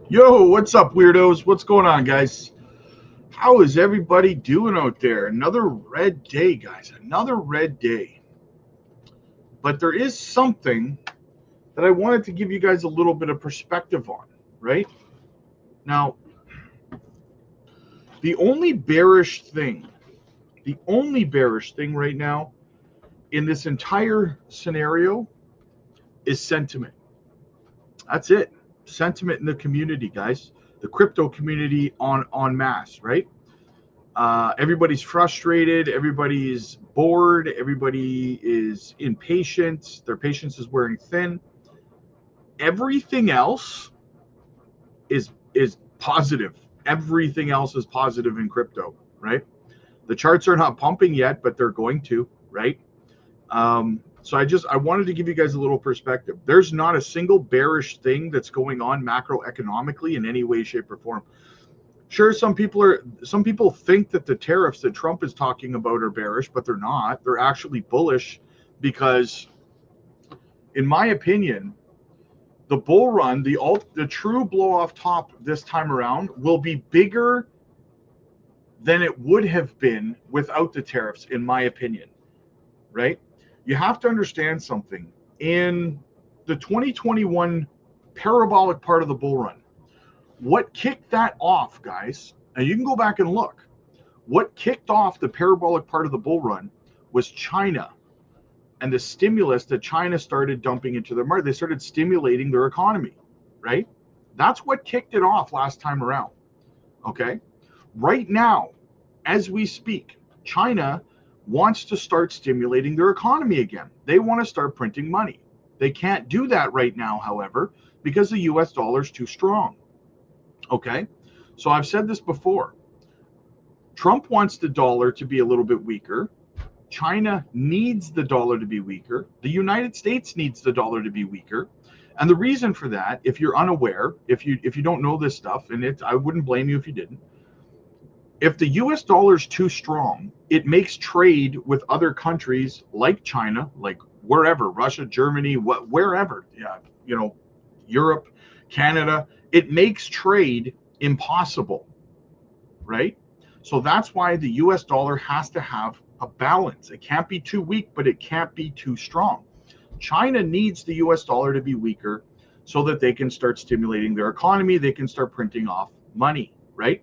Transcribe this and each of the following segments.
Yo, what's up, weirdos? What's going on, guys? How is everybody doing out there? Another red day, guys. Another red day. But there is something that I wanted to give you guys a little bit of perspective on, right? Now, the only bearish thing, right now in this entire scenario is sentiment. That's it. Sentiment in the community, guys. The crypto community on mass, right? Everybody's frustrated. Everybody's bored. Everybody is impatient. Their patience is wearing thin. Everything else is positive. Everything else is positive in crypto, right? The charts are not pumping yet, but they're going to, right? So I wanted to give you guys a little perspective. There's not a single bearish thing that's going on macroeconomically in any way, shape, or form. Sure, some people think that the tariffs that Trump is talking about are bearish, but they're not. They're actually bullish because, in my opinion, the bull run, the true blow off top this time around will be bigger than it would have been without the tariffs, in my opinion. Right? You have to understand something. In the 2021 parabolic part of the bull run, what kicked that off, guys, and you can go back and look, what kicked off the parabolic part of the bull run was China and the stimulus that China started dumping into their market. They started stimulating their economy, right? That's what kicked it off last time around. Okay. Right now, as we speak, China wants to start stimulating their economy again. They want to start printing money. They can't do that right now, however, because the US dollar is too strong. Okay. So I've said this before. Trump wants the dollar to be a little bit weaker. China needs the dollar to be weaker. The United States needs the dollar to be weaker. And the reason for that, if you're unaware, if you don't know this stuff, and I wouldn't blame you if you didn't, if the US dollar is too strong, it makes trade with other countries like China, like wherever, Russia, Germany, wherever, yeah, Europe, Canada, it makes trade impossible, right? So that's why the US dollar has to have a balance. It can't be too weak, but it can't be too strong. China needs the US dollar to be weaker so that they can start stimulating their economy, they can start printing off money, right?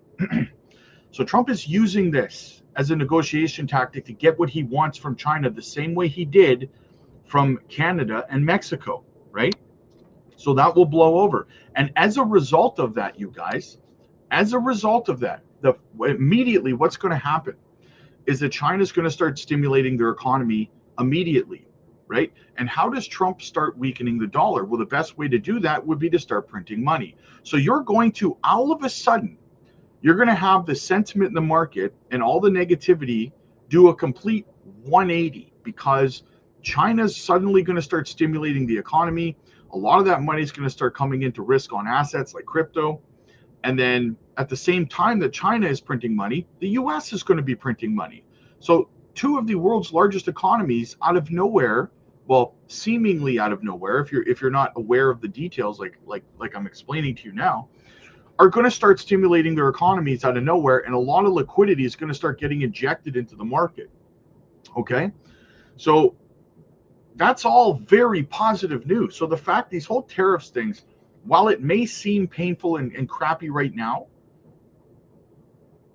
So Trump is using this as a negotiation tactic to get what he wants from China the same way he did from Canada and Mexico, right? So that will blow over. And as a result of that, you guys, as a result of that, immediately what's going to happen is that China's going to start stimulating their economy immediately, right? And how does Trump start weakening the dollar? Well, the best way to do that would be to start printing money. So you're going to, all of a sudden, you're going to have the sentiment in the market and all the negativity do a complete 180 because China's suddenly going to start stimulating the economy. A lot of that money is going to start coming into risk on assets like crypto. And then at the same time that China is printing money, the US is going to be printing money. So two of the world's largest economies out of nowhere, well, seemingly out of nowhere, if you're not aware of the details like I'm explaining to you now, are going to start stimulating their economies out of nowhere, and a lot of liquidity is going to start getting injected into the market. Okay? So that's all very positive news. So the fact these whole tariffs things, while it may seem painful and crappy right now,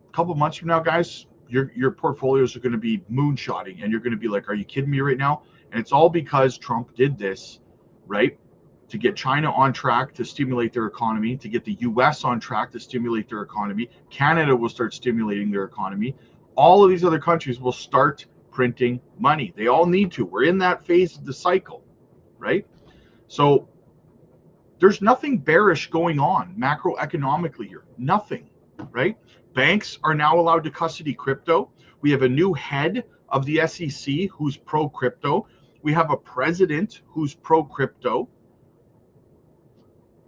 a couple months from now, guys, your portfolios are going to be moonshotting, and you're going to be like, are you kidding me right now? And it's all because Trump did this, right? To get China on track to stimulate their economy, to get the US on track to stimulate their economy. Canada will start stimulating their economy. All of these other countries will start printing money. They all need to. We're in that phase of the cycle, right? So there's nothing bearish going on macroeconomically here. Nothing, right? Banks are now allowed to custody crypto. We have a new head of the SEC who's pro crypto. We have a president who's pro crypto.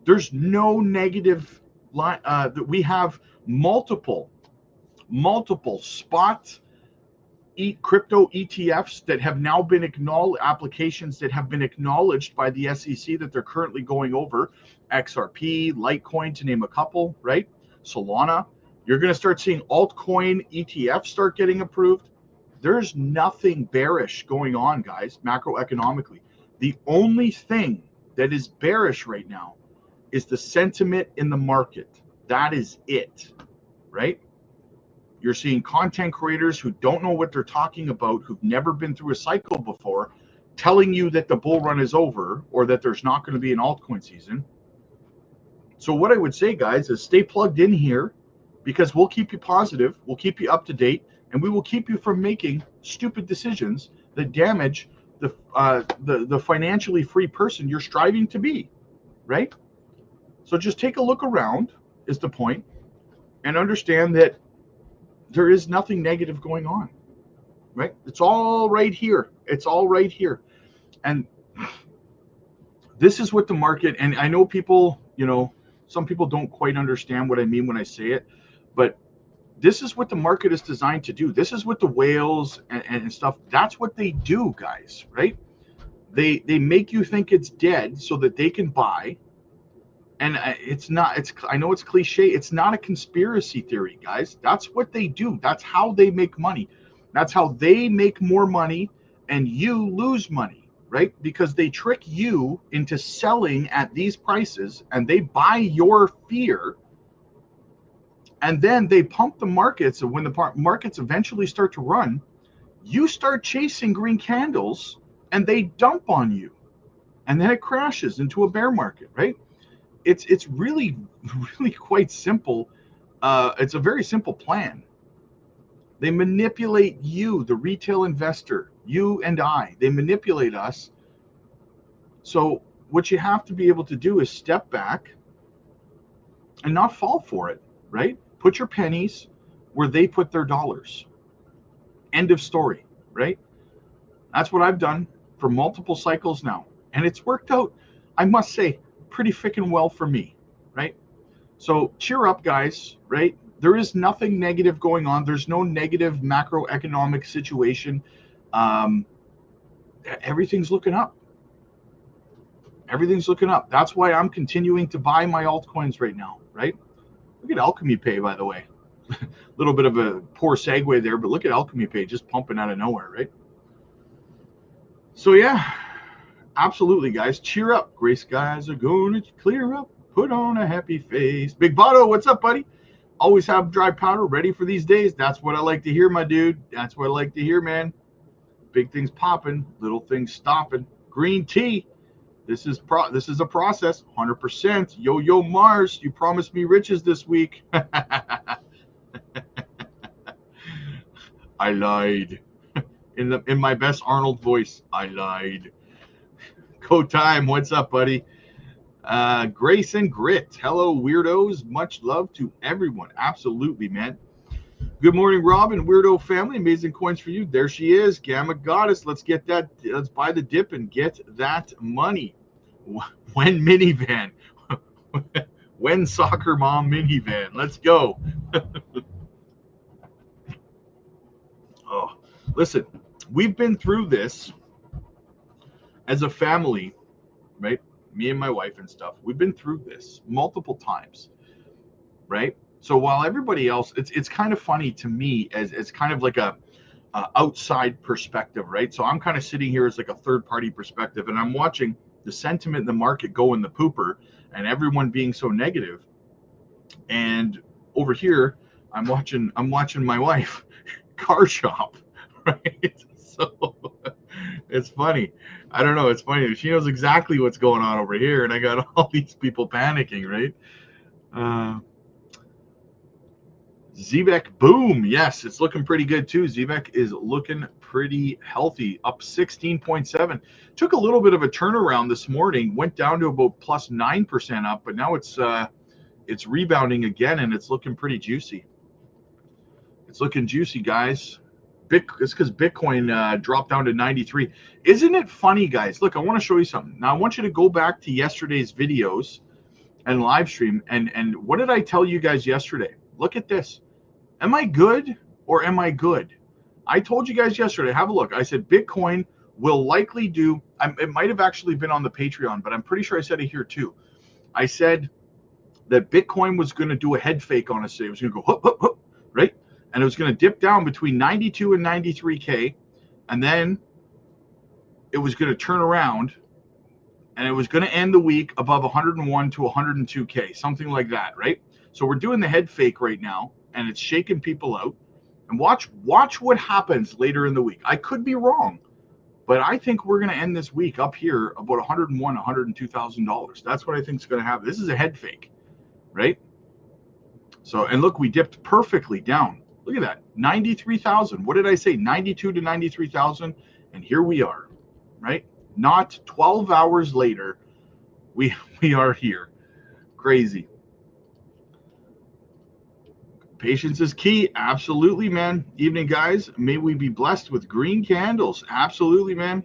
There's no negative that we have multiple spot crypto ETFs that have now been acknowledged, applications that have been acknowledged by the SEC that they're currently going over, XRP, Litecoin, to name a couple, right? Solana. You're going to start seeing altcoin ETFs start getting approved. There's nothing bearish going on, guys, macroeconomically. The only thing that is bearish right now is the sentiment in the market. That is it, right? You're seeing content creators who don't know what they're talking about, who've never been through a cycle before, telling you that the bull run is over or that there's not going to be an altcoin season. So what I would say, guys, is stay plugged in here, because we'll keep you positive, we'll keep you up to date, and we will keep you from making stupid decisions that damage the financially free person you're striving to be, right? So just take a look around is the point, and understand that there is nothing negative going on, right? It's all right here. It's all right here. And this is what the market, and I know people, some people don't quite understand what I mean when I say it, but this is what the market is designed to do. This is what the whales and stuff, that's what they do, guys, right? They make you think it's dead so that they can buy. And it's not, I know it's cliche. It's not a conspiracy theory, guys. That's what they do. That's how they make money. That's how they make more money and you lose money, right? Because they trick you into selling at these prices, and they buy your fear. And then they pump the markets, and when the markets eventually start to run, you start chasing green candles and they dump on you. And then it crashes into a bear market, right? It's really, really quite simple. It's a very simple plan. They manipulate you, the retail investor, you and I. They manipulate us. So what you have to be able to do is step back and not fall for it, right? Put your pennies where they put their dollars. End of story, right? That's what I've done for multiple cycles now. And it's worked out, I must say, pretty freaking well for me, right? So cheer up, guys, right? There is nothing negative going on. There's no negative macroeconomic situation. Everything's looking up. Everything's looking up. That's why I'm continuing to buy my altcoins right now, right? Look at Alchemy Pay, by the way. A little bit of a poor segue there, but look at Alchemy Pay just pumping out of nowhere, right? So yeah, absolutely, guys. Cheer up. Gray skies are going to clear up. Put on a happy face. Big Botto, what's up, buddy? Always have dry powder ready for these days. That's what I like to hear, my dude. That's what I like to hear, man. Big things popping, little things stopping. Green tea. This is a process, 100%. Yo Mars, you promised me riches this week. I lied. In my best Arnold voice, I lied. Go Time, what's up, buddy? Grace and Grit. Hello, weirdos. Much love to everyone. Absolutely, man. Good morning, Robin. Weirdo family. Amazing coins for you. There she is. Gamma Goddess. Let's get that. Let's buy the dip and get that money. When minivan. When soccer mom minivan. Let's go. Oh, listen, we've been through this as a family, right? Me and my wife and stuff. We've been through this multiple times, right? So while everybody else, it's kind of funny to me as kind of like a outside perspective, right? So I'm kind of sitting here as like a third party perspective, and I'm watching the sentiment in the market go in the pooper, and everyone being so negative. And over here, I'm watching my wife car shop, right? So it's funny. I don't know. It's funny. She knows exactly what's going on over here, and I got all these people panicking, right? Zevek, boom. Yes, it's looking pretty good too. Zevek is looking pretty healthy, up 16.7. Took a little bit of a turnaround this morning, went down to about plus 9% up, but now it's rebounding again, and it's looking pretty juicy. It's looking juicy, guys. It's because Bitcoin dropped down to 93. Isn't it funny, guys? Look, I want to show you something. Now, I want you to go back to yesterday's videos and live stream. And what did I tell you guys yesterday? Look at this. Am I good or am I good? I told you guys yesterday, have a look. I said Bitcoin will likely do, it might have actually been on the Patreon, but I'm pretty sure I said it here too. I said that Bitcoin was going to do a head fake on us today. It was going to go hup, hup, hup, right? And it was going to dip down between 92 and 93K. And then it was going to turn around and it was going to end the week above 101 to 102K, something like that, right? So we're doing the head fake right now and it's shaking people out. And watch what happens later in the week. I could be wrong, but I think we're going to end this week up here about $101,000, $102,000. That's what I think is going to happen. This is a head fake, right? So, and look, we dipped perfectly down. Look at that, 93,000. What did I say? 92 to 93,000, and here we are, right? Not 12 hours later, we are here. Crazy. Patience is key. Absolutely, man. Evening, guys. May we be blessed with green candles. Absolutely, man.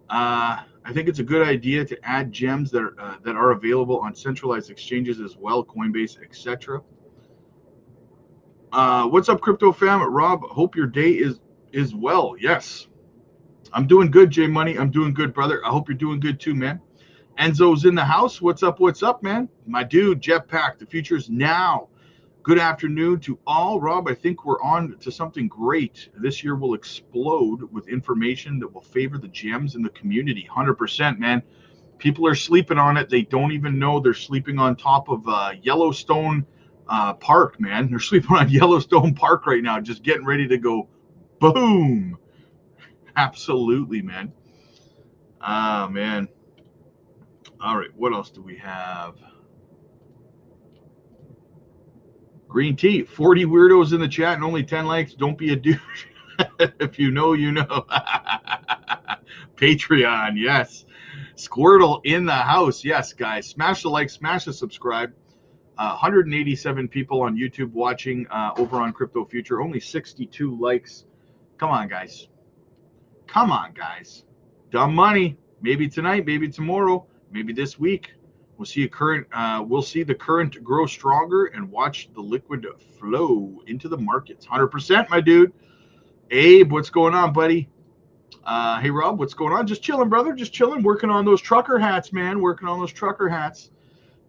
I think it's a good idea to add gems that are available on centralized exchanges as well, Coinbase, etc. What's up, crypto fam? Rob, hope your day is well. Yes, I'm doing good, J Money. I'm doing good, brother. I hope you're doing good too, man. Enzo's in the house. What's up? What's up, man? My dude, Jetpack. The future's now. Good afternoon to all. Rob, I think we're on to something great. This year will explode with information that will favor the gems in the community. 100%, man. People are sleeping on it. They don't even know they're sleeping on top of Yellowstone Park, man. They're sleeping on Yellowstone Park right now, just getting ready to go boom. Absolutely, man. Man. All right, what else do we have? Green tea, 40 weirdos in the chat and only 10 likes. Don't be a douche. If you know, you know. Patreon, yes. Squirtle in the house. Yes, guys. Smash the like, smash the subscribe. 187 people on YouTube watching over on Crypto Future. Only 62 likes. Come on, guys. Come on, guys. Dumb money. Maybe tonight, maybe tomorrow, maybe this week. We'll see the current grow stronger and watch the liquid flow into the markets. 100%, my dude. Abe, what's going on, buddy? Hey, Rob, what's going on? Just chilling, brother. Just chilling. Working on those trucker hats, man. Working on those trucker hats.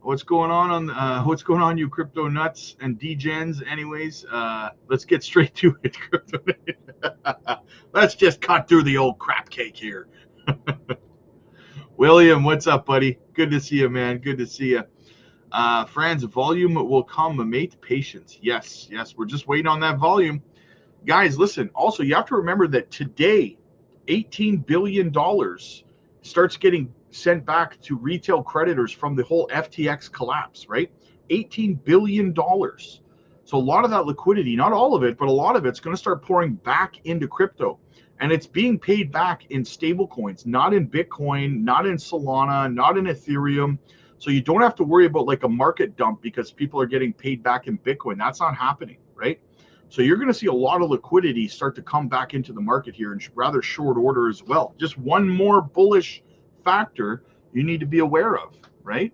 What's going on, you crypto nuts and degens? Anyways, let's get straight to it. Let's just cut through the old crap cake here. William, what's up, buddy? Good to see you, man. Good to see you. Franz, volume will come, mate. Patience. Yes, we're just waiting on that volume. Guys, listen, also, you have to remember that today, $18 billion starts getting sent back to retail creditors from the whole FTX collapse, right? $18 billion. So a lot of that liquidity, not all of it, but a lot of it's going to start pouring back into crypto. And it's being paid back in stable coins, not in Bitcoin, not in Solana, not in Ethereum. So you don't have to worry about like a market dump because people are getting paid back in Bitcoin. That's not happening, right? So you're going to see a lot of liquidity start to come back into the market here in rather short order as well. Just one more bullish factor you need to be aware of, right?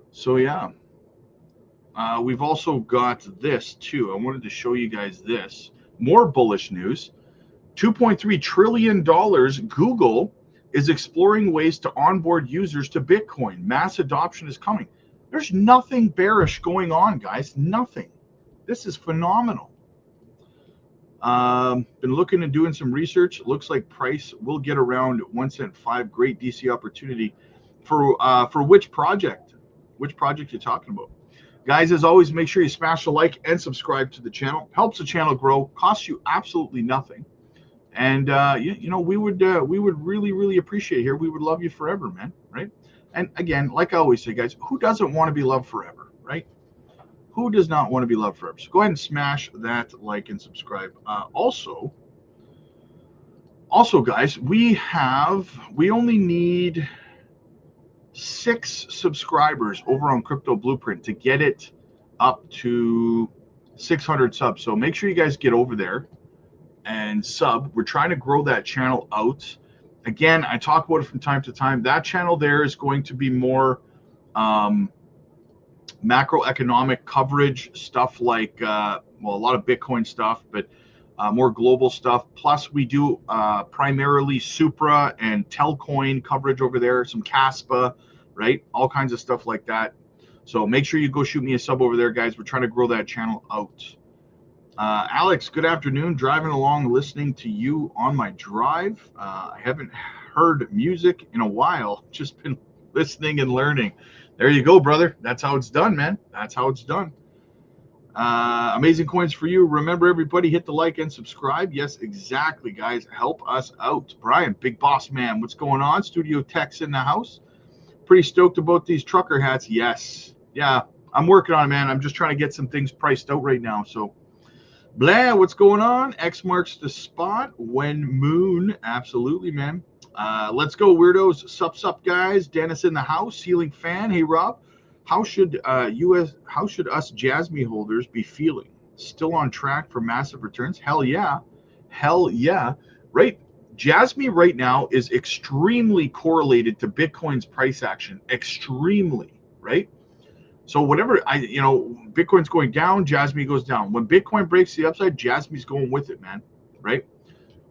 So yeah, we've also got this too. I wanted to show you guys this. More bullish news. $2.3 trillion. Google is exploring ways to onboard users to Bitcoin. Mass adoption is coming. There's nothing bearish going on, guys. Nothing. This is phenomenal. Been looking and doing some research. It looks like price will get around 1.5 cent. Great DC opportunity for which project? Which project you're talking about? Guys, as always, make sure you smash the like and subscribe to the channel. Helps the channel grow. Costs you absolutely nothing. And we would really appreciate it here. We would love you forever, man. Right? And again, like I always say, guys, who doesn't want to be loved forever, right? Who does not want to be loved forever? So go ahead and smash that like and subscribe. Also, guys, we only need 6 subscribers over on Crypto Blueprint to get it up to 600 subs. So make sure you guys get over there and sub. We're trying to grow that channel out. Again, I talk about it from time to time. That channel there is going to be more macroeconomic coverage stuff like, a lot of Bitcoin stuff, but more global stuff. Plus, we do primarily Supra and Telcoin coverage over there, some Caspa, right? All kinds of stuff like that. So make sure you go shoot me a sub over there, guys. We're trying to grow that channel out. Alex, good afternoon. Driving along, listening to you on my drive. I haven't heard music in a while. Just been listening and learning. There you go, brother. That's how it's done, man. That's how it's done. Amazing coins for you. Remember, everybody, hit the like and subscribe. Yes, exactly, guys. Help us out. Brian, big boss man, what's going on? Studio Tech's in the house. Pretty stoked about these trucker hats. Yes. Yeah, I'm working on it, man. I'm just trying to get some things priced out right now. So, blah, what's going on? X marks the spot. When moon. Absolutely, man. Let's go, weirdos. Sup, guys. Dennis in the house. Ceiling fan. Hey, Rob. How should us Jasmy holders be feeling? Still on track for massive returns? Hell yeah. Right? Jasmy right now is extremely correlated to Bitcoin's price action. Extremely, right? So whatever Bitcoin's going down, Jasmy goes down. When Bitcoin breaks the upside, Jasmy's going with it, man. Right?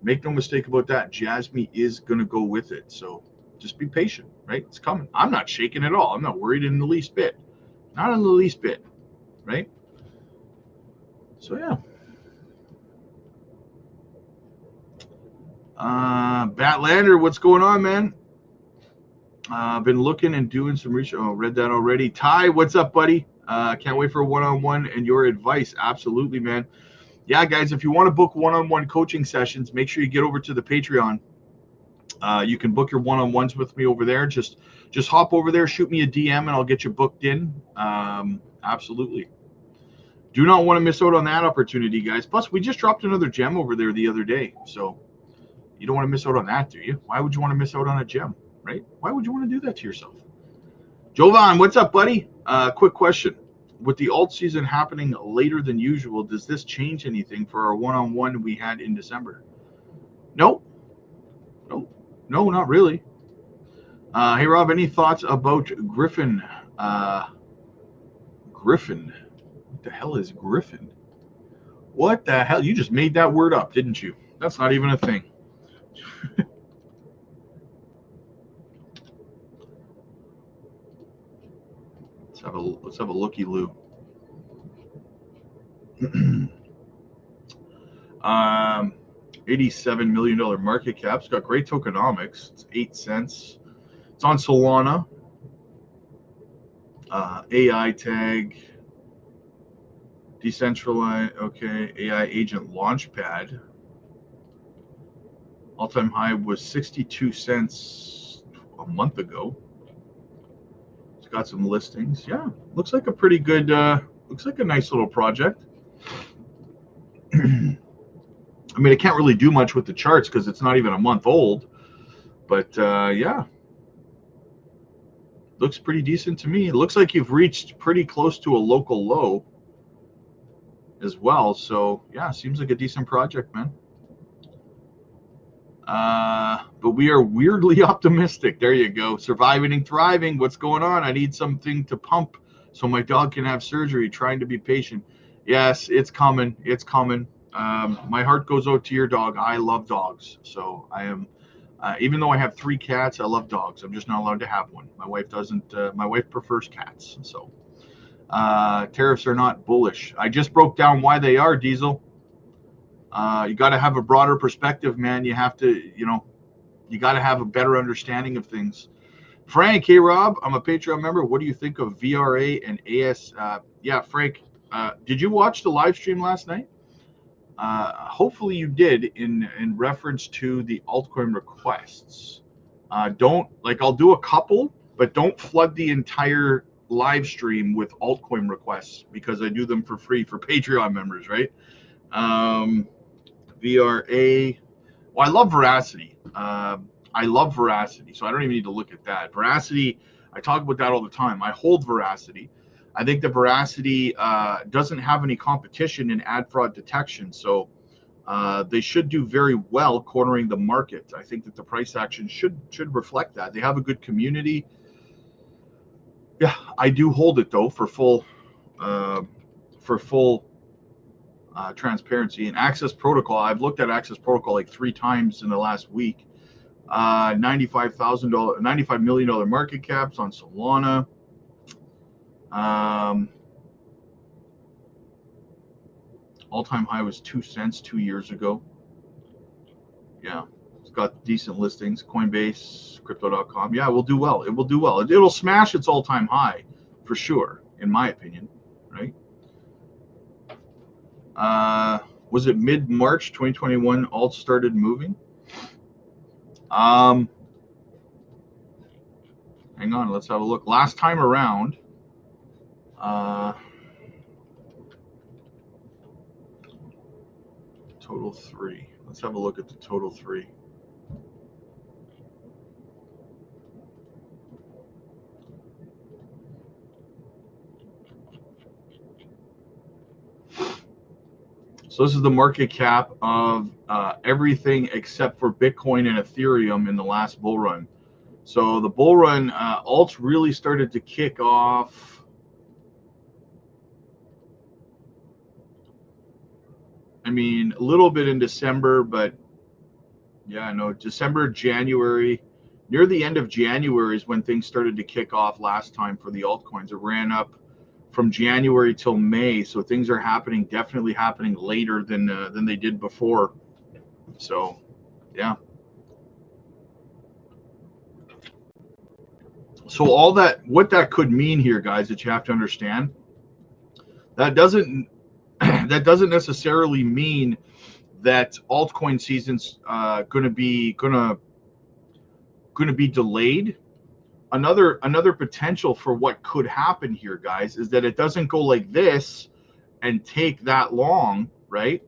Make no mistake about that. Jasmy is gonna go with it. So just be patient, right? It's coming. I'm not shaking at all. I'm not worried in the least bit. Not in the least bit, right? So, yeah. Batlander, what's going on, man? I've been looking and doing some research. Oh, read that already. Ty, what's up, buddy? Can't wait for a one-on-one and your advice. Absolutely, man. Yeah, guys, if you want to book one-on-one coaching sessions, make sure you get over to the Patreon. You can book your one-on-ones with me over there. Just hop over there, shoot me a DM, and I'll get you booked in. Absolutely. Do not want to miss out on that opportunity, guys. Plus, we just dropped another gem over there the other day. So you don't want to miss out on that, do you? Why would you want to miss out on a gem, right? Why would you want to do that to yourself? Jovan, what's up, buddy? Quick question. With the alt season happening later than usual, does this change anything for our one-on-one we had in December? Nope. No, not really. Hey, Rob, any thoughts about Griffin? Griffin? What the hell is Griffin? What the hell? You just made that word up, didn't you? That's not even a thing. Let's have a looky-loo. $87 million market cap. It's got great tokenomics. It's 8 cents. It's on Solana. AI tag. Decentralized. Okay. AI agent launchpad. All-time high was 62 cents a month ago. It's got some listings. Yeah. Looks like a pretty good, looks like a nice little project. I mean, I can't really do much with the charts because it's not even a month old. But, yeah. Looks pretty decent to me. It looks like you've reached pretty close to a local low as well. So, yeah, seems like a decent project, man. But we are weirdly optimistic. There you go. Surviving and thriving. What's going on? I need something to pump so my dog can have surgery. Trying to be patient. Yes, it's coming. It's coming. My heart goes out to your dog. I love dogs. So I am, even though I have 3 cats, I love dogs. I'm just not allowed to have one. My wife doesn't, my wife prefers cats. So tariffs are not bullish. I just broke down why they are, Diesel. You got to have a broader perspective, man. You have to, you got to have a better understanding of things. Frank, hey, Rob, I'm a Patreon member. What do you think of VRA and AS? Yeah, Frank, did you watch the live stream last night? Hopefully you did in reference to the altcoin requests. I'll do a couple, but don't flood the entire live stream with altcoin requests because I do them for free for Patreon members, right? VRA. Well, I love Veracity. So I don't even need to look at that. Veracity, I talk about that all the time. I hold Veracity. I think the Veracity doesn't have any competition in ad fraud detection, so they should do very well cornering the market. I think that the price action should reflect that. They have a good community. Yeah, I do hold it though for full transparency. And Access Protocol, I've looked at Access Protocol like 3 times in the last week. $95 million market caps on Solana. All-time high was 2 cents 2 years ago. Yeah, it's got decent listings. Coinbase, Crypto.com. Yeah, it will do well. It will do well. It'll smash its all-time high for sure, in my opinion, right? Was it mid-March 2021 alt started moving? Hang on, let's have a look. Last time around, total 3. Let's have a look at the total 3. So this is the market cap of everything except for Bitcoin and Ethereum in the last bull run. So the bull run, alts really started to kick off. I mean, a little bit in December, but yeah, no, December, January, near the end of January is when things started to kick off last time for the altcoins. It ran up from January till May, so things are happening, definitely happening later than they did before. So, yeah. So all that, what that could mean here, guys, that you have to understand, that doesn't necessarily mean that altcoin season's going to be delayed. Another potential for what could happen here, guys, is that it doesn't go like this and take that long, right?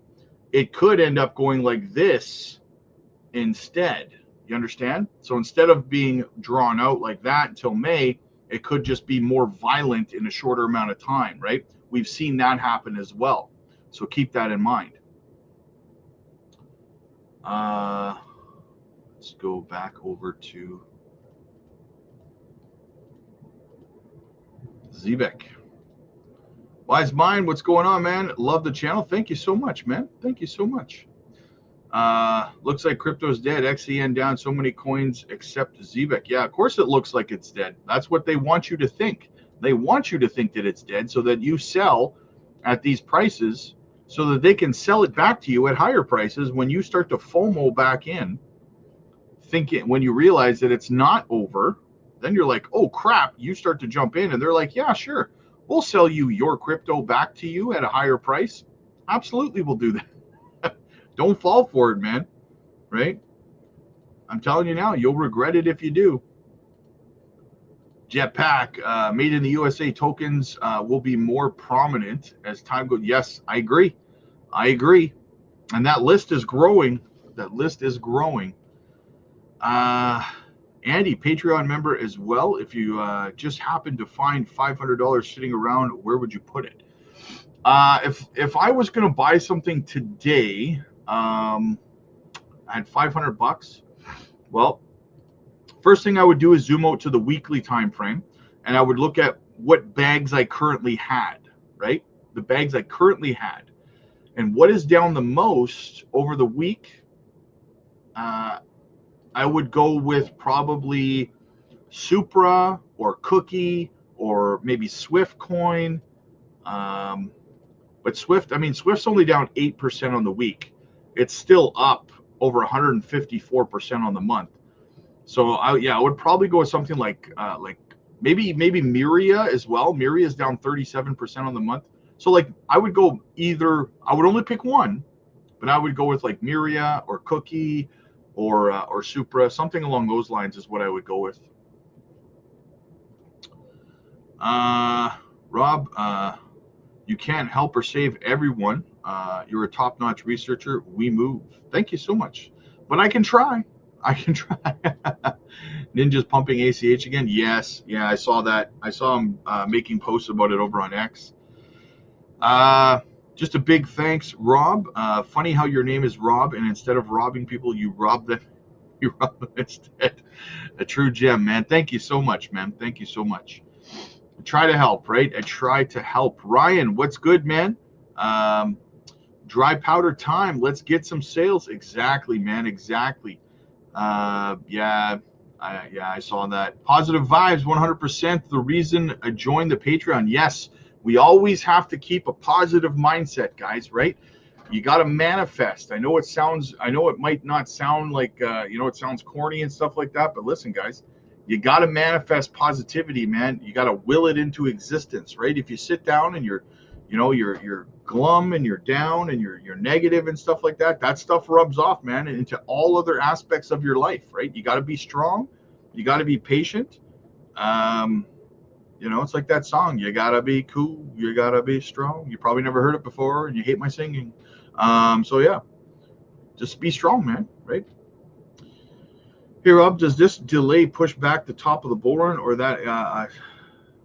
It could end up going like this instead. You understand? So instead of being drawn out like that until May, it could just be more violent in a shorter amount of time, right? We've seen that happen as well. So keep that in mind. Let's go back over to Zebek. Wise Mind, what's going on, man? Love the channel. Thank you so much, man. Thank you so much. Looks like crypto's dead. XEN down, so many coins except Zebek. Yeah, of course it looks like it's dead. That's what they want you to think. They want you to think that it's dead so that you sell at these prices so that they can sell it back to you at higher prices when you start to FOMO back in, thinking when you realize that it's not over. Then you're like, oh crap, you start to jump in and they're like, yeah, sure, we'll sell you your crypto back to you at a higher price. Absolutely, we'll do that. Don't fall for it, man, right? I'm telling you now, you'll regret it if you do. Jetpack, made in the USA tokens will be more prominent as time goes. Yes, I agree. I agree. And that list is growing. That list is growing. Andy, Patreon member as well. If you just happen to find $500 sitting around, where would you put it? If I was going to buy something today, I had $500. Well, first thing I would do is zoom out to the weekly time frame, and I would look at what bags I currently had, right? The bags I currently had. And what is down the most over the week, I would go with probably Supra or Cookie or maybe Swift coin. But Swift, I mean, Swift's only down 8% on the week. It's still up over 154% on the month. So I would probably go with something like maybe Miria as well. Miria is down 37% on the month. So like I would go either, I would only pick one, but I would go with like Miria or Cookie or Supra, something along those lines is what I would go with. Rob, you can't help or save everyone. You're a top-notch researcher. We move. Thank you so much. But I can try. I can try. Ninja's pumping ACH again. Yes. Yeah, I saw that. I saw him making posts about it over on X. Just a big thanks, Rob. Funny how your name is Rob, and instead of robbing people, you rob them. You rob them instead. A true gem, man. Thank you so much, man. Thank you so much. I try to help, right? I try to help. Ryan, what's good, man? Dry powder time. Let's get some sales. Exactly, man. Exactly. Yeah, I saw that. Positive vibes, 100%. The reason I joined the Patreon. Yes, we always have to keep a positive mindset, guys, right? You got to manifest. I know it might not sound like, it sounds corny and stuff like that, but listen, guys, you got to manifest positivity, man. You got to will it into existence, right? If you sit down and you're glum and you're down and you're negative and stuff like that, that stuff rubs off, man, into all other aspects of your life, right? You got to be strong. You got to be patient. It's like that song, you got to be cool. You got to be strong. You probably never heard it before and you hate my singing. So yeah, just be strong, man, right? Hey, Rob, does this delay push back the top of the bull run or that?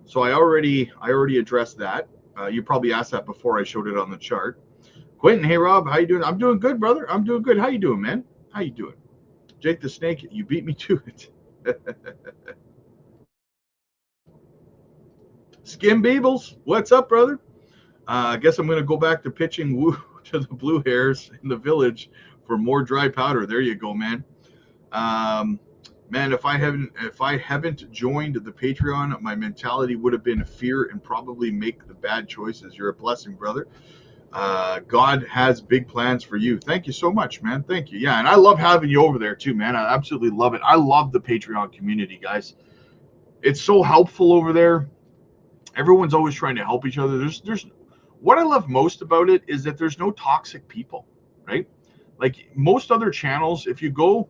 So I already addressed that. You probably asked that before I showed it on the chart. Quentin, hey Rob, how you doing? I'm doing good, brother. I'm doing good. How you doing, man? How you doing? Jake the Snake, you beat me to it. Skim Beebles, what's up, brother? I guess I'm going to go back to pitching woo to the blue hairs in the village for more dry powder. There you go, man. Man, if I haven't joined the Patreon, my mentality would have been fear and probably make the bad choices. You're a blessing, brother. God has big plans for you. Thank you so much, man. Thank you. Yeah, and I love having you over there too, man. I absolutely love it. I love the Patreon community, guys. It's so helpful over there. Everyone's always trying to help each other. There's what I love most about it is that there's no toxic people, right? Like most other channels, if you go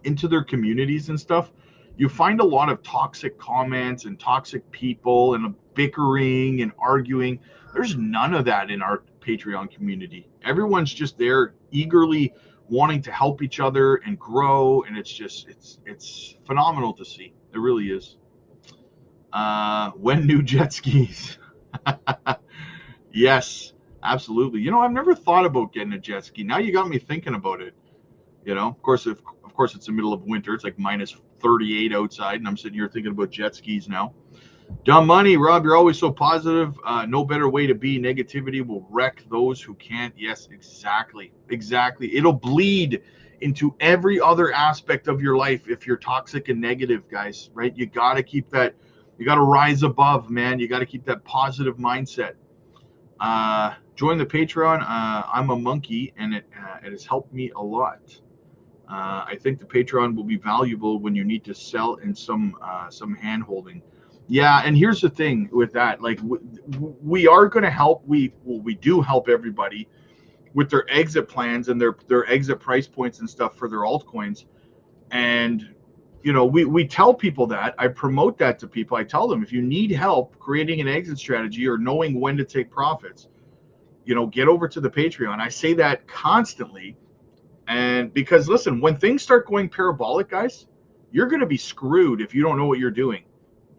into their communities and stuff, you find a lot of toxic comments and toxic people and bickering and arguing. There's none of that in our Patreon community. Everyone's just there eagerly wanting to help each other and grow, and it's phenomenal to see. It really is. When new jet skis? Yes, absolutely. I've never thought about getting a jet ski. Now you got me thinking about it. Of course, it's the middle of winter. It's like minus 38 outside, and I'm sitting here thinking about jet skis now. Dumb money, Rob. You're always so positive. No better way to be. Negativity will wreck those who can't. Yes, exactly. It'll bleed into every other aspect of your life if you're toxic and negative, guys. Right? You got to keep that. You got to rise above, man. You got to keep that positive mindset. Join the Patreon. I'm a monkey, and it has helped me a lot. I think the Patreon will be valuable when you need to sell in some hand holding. Yeah, and here's the thing with that. Like we are going to help. We do help everybody with their exit plans and their exit price points and stuff for their altcoins. And we tell people that. I promote that to people. I tell them if you need help creating an exit strategy or knowing when to take profits, get over to the Patreon. I say that constantly. And because listen, when things start going parabolic, guys, you're going to be screwed if you don't know what you're doing.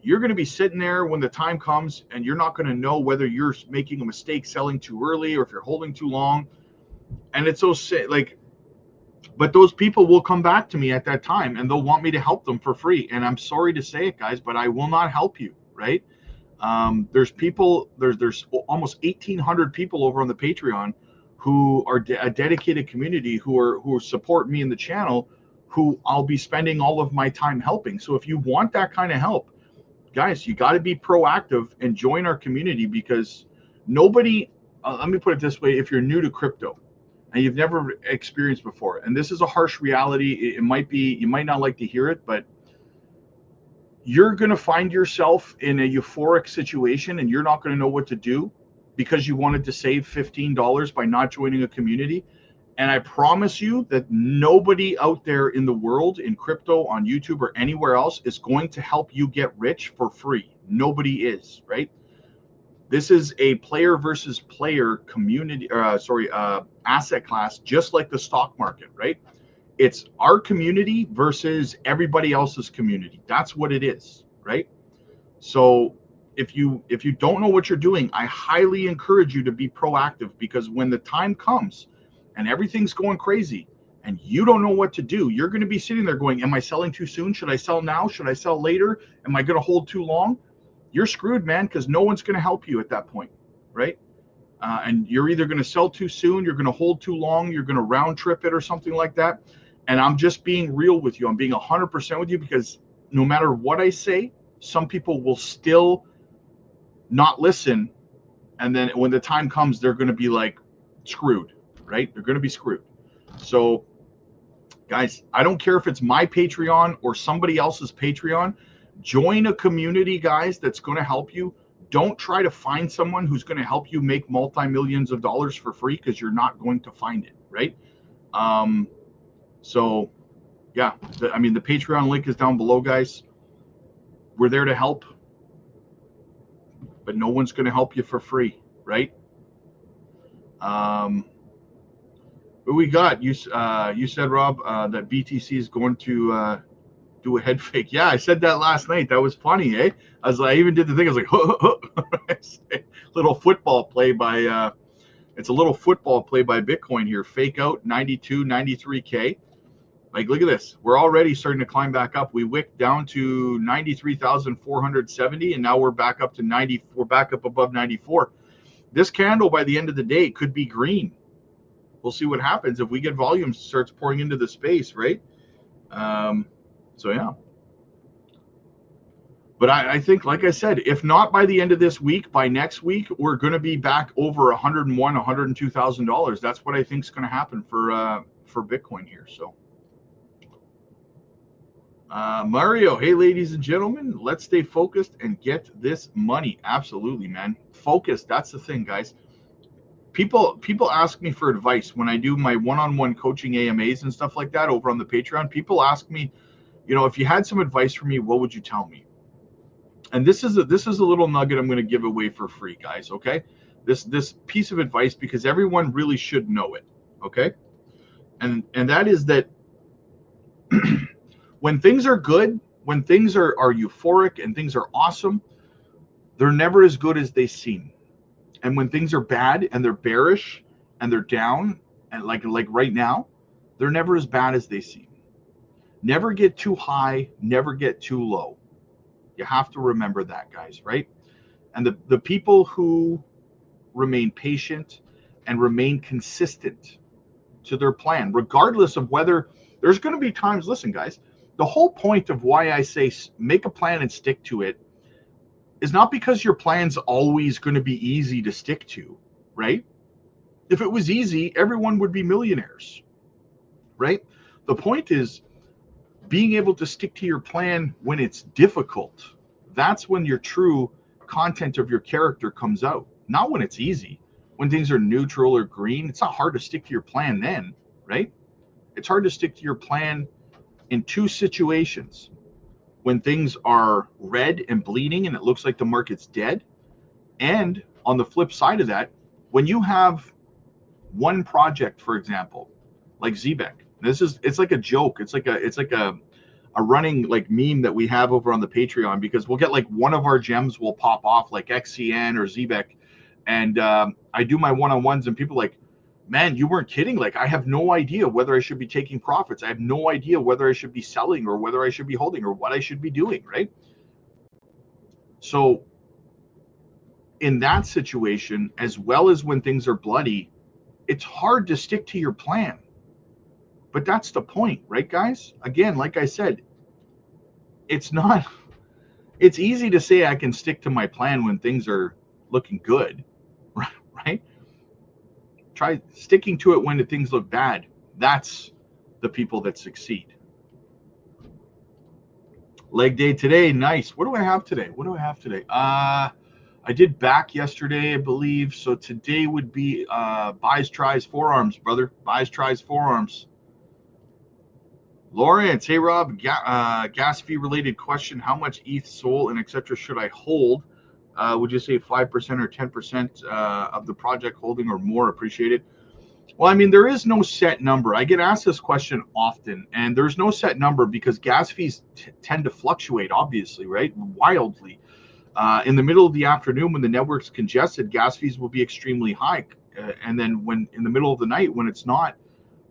You're going to be sitting there when the time comes and you're not going to know whether you're making a mistake selling too early or if you're holding too long. And it's so but those people will come back to me at that time and they'll want me to help them for free. And I'm sorry to say it, guys, but I will not help you, right? There's almost 1,800 people over on the Patreon who are a dedicated community who support me in the channel, who I'll be spending all of my time helping. So if you want that kind of help, guys, you got to be proactive and join our community because nobody, let me put it this way, if you're new to crypto and you've never experienced before, and this is a harsh reality, it might be, you might not like to hear it, but you're going to find yourself in a euphoric situation and you're not going to know what to do because you wanted to save $15 by not joining a community. And I promise you that nobody out there in the world, in crypto, on YouTube, or anywhere else is going to help you get rich for free. Nobody is, right? This is a player versus player community, asset class, just like the stock market, right? It's our community versus everybody else's community. That's what it is, right? So if you don't know what you're doing, I highly encourage you to be proactive, because when the time comes and everything's going crazy and you don't know what to do, you're going to be sitting there going, am I selling too soon? Should I sell now? Should I sell later? Am I going to hold too long? You're screwed, man, because no one's going to help you at that point, right? and you're either going to sell too soon, you're going to hold too long, you're going to round trip it or something like that. And I'm just being real with you. I'm being 100% with you, because no matter what I say, some people will still not listen. And then when the time comes, they're going to be like screwed, right? They're going to be screwed. So guys, I don't care if it's my Patreon or somebody else's Patreon. Join a community, guys, that's going to help you. Don't try to find someone who's going to help you make multi-millions of dollars for free, because you're not going to find it, right? So yeah, the Patreon link is down below, guys. We're there to help, but no one's going to help you for free, right? But we got you said, Rob, that BTC is going to do a head fake. Yeah, I said that last night. That was funny, eh? I even did the thing. I was like, little football play by it's a little football play by Bitcoin here. Fake out 92, 93K. Like, look at this. We're already starting to climb back up. We wicked down to 93,470, and now we're back up to 90. We're back up above 94. This candle by the end of the day could be green. We'll see what happens if we get volume starts pouring into the space, right? So yeah. But I think, like I said, if not by the end of this week, by next week, we're going to be back over $101,000, $102,000. That's what I think is going to happen for Bitcoin here. So. Mario, hey, ladies and gentlemen, let's stay focused and get this money. Absolutely, man. Focus. That's the thing, guys. People ask me for advice when I do my one-on-one coaching AMAs and stuff like that over on the Patreon. People ask me, if you had some advice for me, what would you tell me? And this is a little nugget I'm going to give away for free, guys. Okay, this piece of advice, because everyone really should know it. Okay, and that is that. When things are good, when things are euphoric and things are awesome, they're never as good as they seem. And when things are bad and they're bearish and they're down, and like right now, they're never as bad as they seem. Never get too high, never get too low. You have to remember that, guys, right? And the people who remain patient and remain consistent to their plan, regardless of whether there's going to be times, listen, guys, the whole point of why I say make a plan and stick to it is not because your plan's always going to be easy to stick to, right? If it was easy, everyone would be millionaires, right? The point is being able to stick to your plan when it's difficult. That's when your true content of your character comes out, not when it's easy. When things are neutral or green, it's not hard to stick to your plan then, right? It's hard to stick to your plan in two situations: when things are red and bleeding and it looks like the market's dead, and on the flip side of that, when you have one project, for example, like Zebek. It's like a joke. It's like a running like meme that we have over on the Patreon, because we'll get like one of our gems will pop off, like XCN or Zebek, and I do my one-on-ones and people like, man, you weren't kidding. Like, I have no idea whether I should be taking profits. I have no idea whether I should be selling or whether I should be holding or what I should be doing, right? So in that situation, as well as when things are bloody, it's hard to stick to your plan. But that's the point, right, guys? Again, like I said, it's easy to say I can stick to my plan when things are looking good, right? Try sticking to it when things look bad. That's the people that succeed. Leg day today. Nice. What do I have today? I did back yesterday, I believe. So today would be buys, tries, forearms, brother. Buys, tries, forearms. Lawrence, hey Rob, gas fee related question. How much ETH, SOL, and etc. should I hold? Would you say 5% or 10% of the project holding or more? Appreciate it. Well, I mean, there is no set number. I get asked this question often, and there's no set number because gas fees tend to fluctuate, obviously, right? Wildly. In the middle of the afternoon, when the network's congested, gas fees will be extremely high. And then when in the middle of the night, when it's not,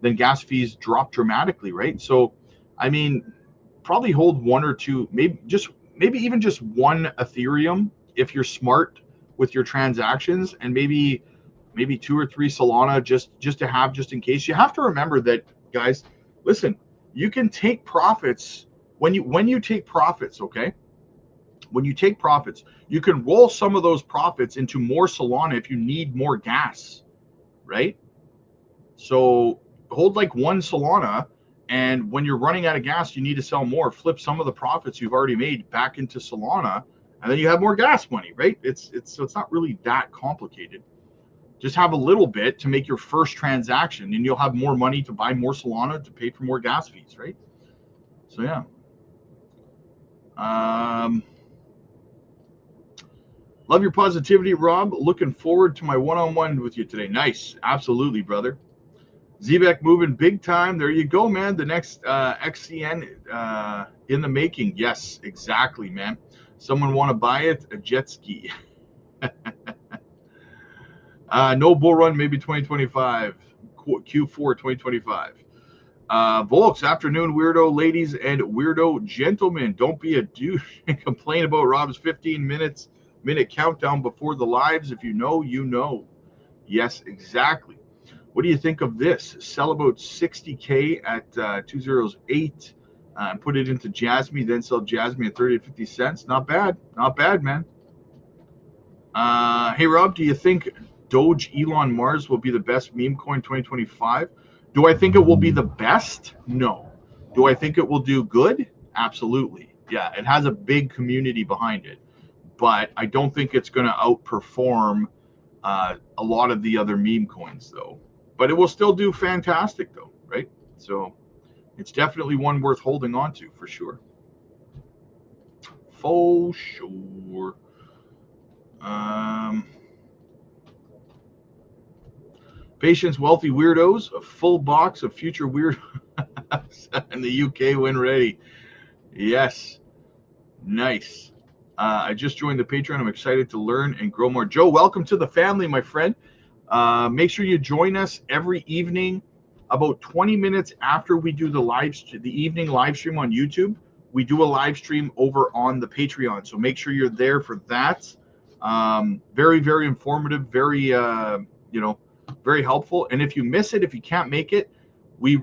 then gas fees drop dramatically, right? So, I mean, probably hold one or two, maybe even just one Ethereum if you're smart with your transactions, and maybe maybe 2 or 3 Solana just to have, just in case. You have to remember that, guys, listen, you can take profits when you take profits, okay? When you take profits, you can roll some of those profits into more Solana if you need more gas, right? So hold like 1 Solana, and when you're running out of gas, you need to sell more, flip some of the profits you've already made back into Solana, and then you have more gas money, right? So it's not really that complicated. Just have a little bit to make your first transaction, and you'll have more money to buy more Solana to pay for more gas fees, right? So yeah. Love your positivity, Rob. Looking forward to my one-on-one with you today. Nice. Absolutely, brother. Zebek moving big time. There you go, man. The next XCN in the making. Yes, exactly, man. Someone want to buy it? A jet ski. No bull run, maybe 2025. Q4 2025. Volks, afternoon, weirdo ladies and weirdo gentlemen. Don't be a douche and complain about Rob's 15 minute countdown before the lives. If you know, you know. Yes, exactly. What do you think of this? Sell about 60K at 208 and put it into Jasmy, then sell Jasmy at 30 to 50 cents. Not bad. Not bad, man. Hey, Rob, do you think Doge Elon Mars will be the best meme coin 2025? Do I think it will be the best? No. Do I think it will do good? Absolutely. Yeah, it has a big community behind it. But I don't think it's going to outperform a lot of the other meme coins, though. But it will still do fantastic, though, right? So it's definitely one worth holding on to, for sure. For sure. Patience, wealthy weirdos, a full box of future weirdos in the UK when ready. Yes. Nice. I just joined the Patreon. I'm excited to learn and grow more. Joe, welcome to the family, my friend. Make sure you join us every evening, about 20 minutes after we do the evening live stream on YouTube. We do a live stream over on the Patreon, so make sure you're there for that. Very, very informative, very very helpful. And if you miss it, if you can't make it,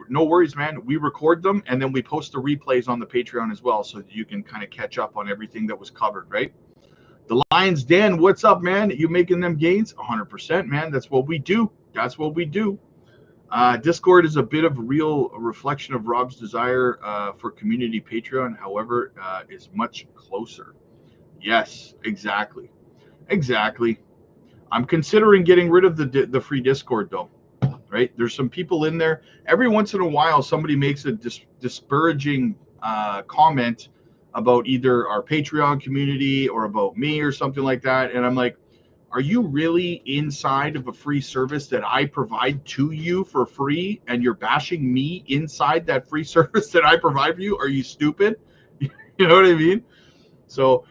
no worries, man. We record them and then we post the replays on the Patreon as well, so that you can kind of catch up on everything that was covered, right? The Lions Den, what's up, man? You making them gains? 100%, man. That's what we do. That's what we do. Discord is a bit of a real reflection of Rob's desire for community Patreon. However, is much closer. Yes, exactly. Exactly. I'm considering getting rid of the free Discord, though. Right? There's some people in there. Every once in a while, somebody makes a disparaging comment about either our Patreon community or about me or something like that. And I'm like, are you really inside of a free service that I provide to you for free, and you're bashing me inside that free service that I provide for you? Are you stupid? You know what I mean? So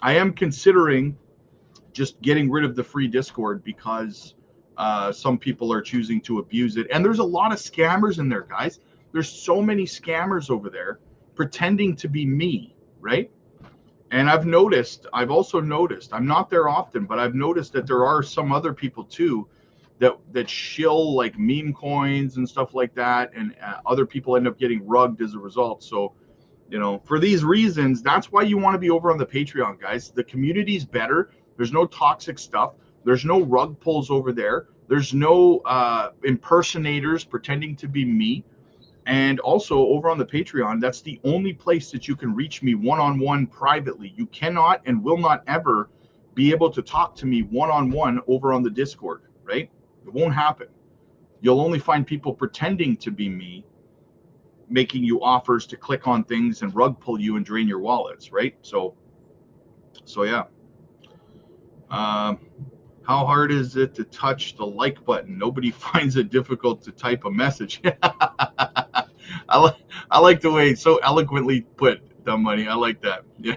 I am considering just getting rid of the free Discord because some people are choosing to abuse it. And there's a lot of scammers in there, guys. There's so many scammers over there pretending to be me, right? And I've also noticed, I'm not there often, but I've noticed that there are some other people too that shill like meme coins and stuff like that. And other people end up getting rugged as a result. So, for these reasons, that's why you want to be over on the Patreon, guys. The community's better. There's no toxic stuff. There's no rug pulls over there. There's no impersonators pretending to be me. And also over on the Patreon, that's the only place that you can reach me one-on-one privately. You cannot and will not ever be able to talk to me one-on-one over on the Discord, right? It won't happen. You'll only find people pretending to be me, making you offers to click on things and rug pull you and drain your wallets, right? So yeah. How hard is it to touch the like button? Nobody finds it difficult to type a message. I like the way it's so eloquently put, Dumb Money. I like that. Yeah.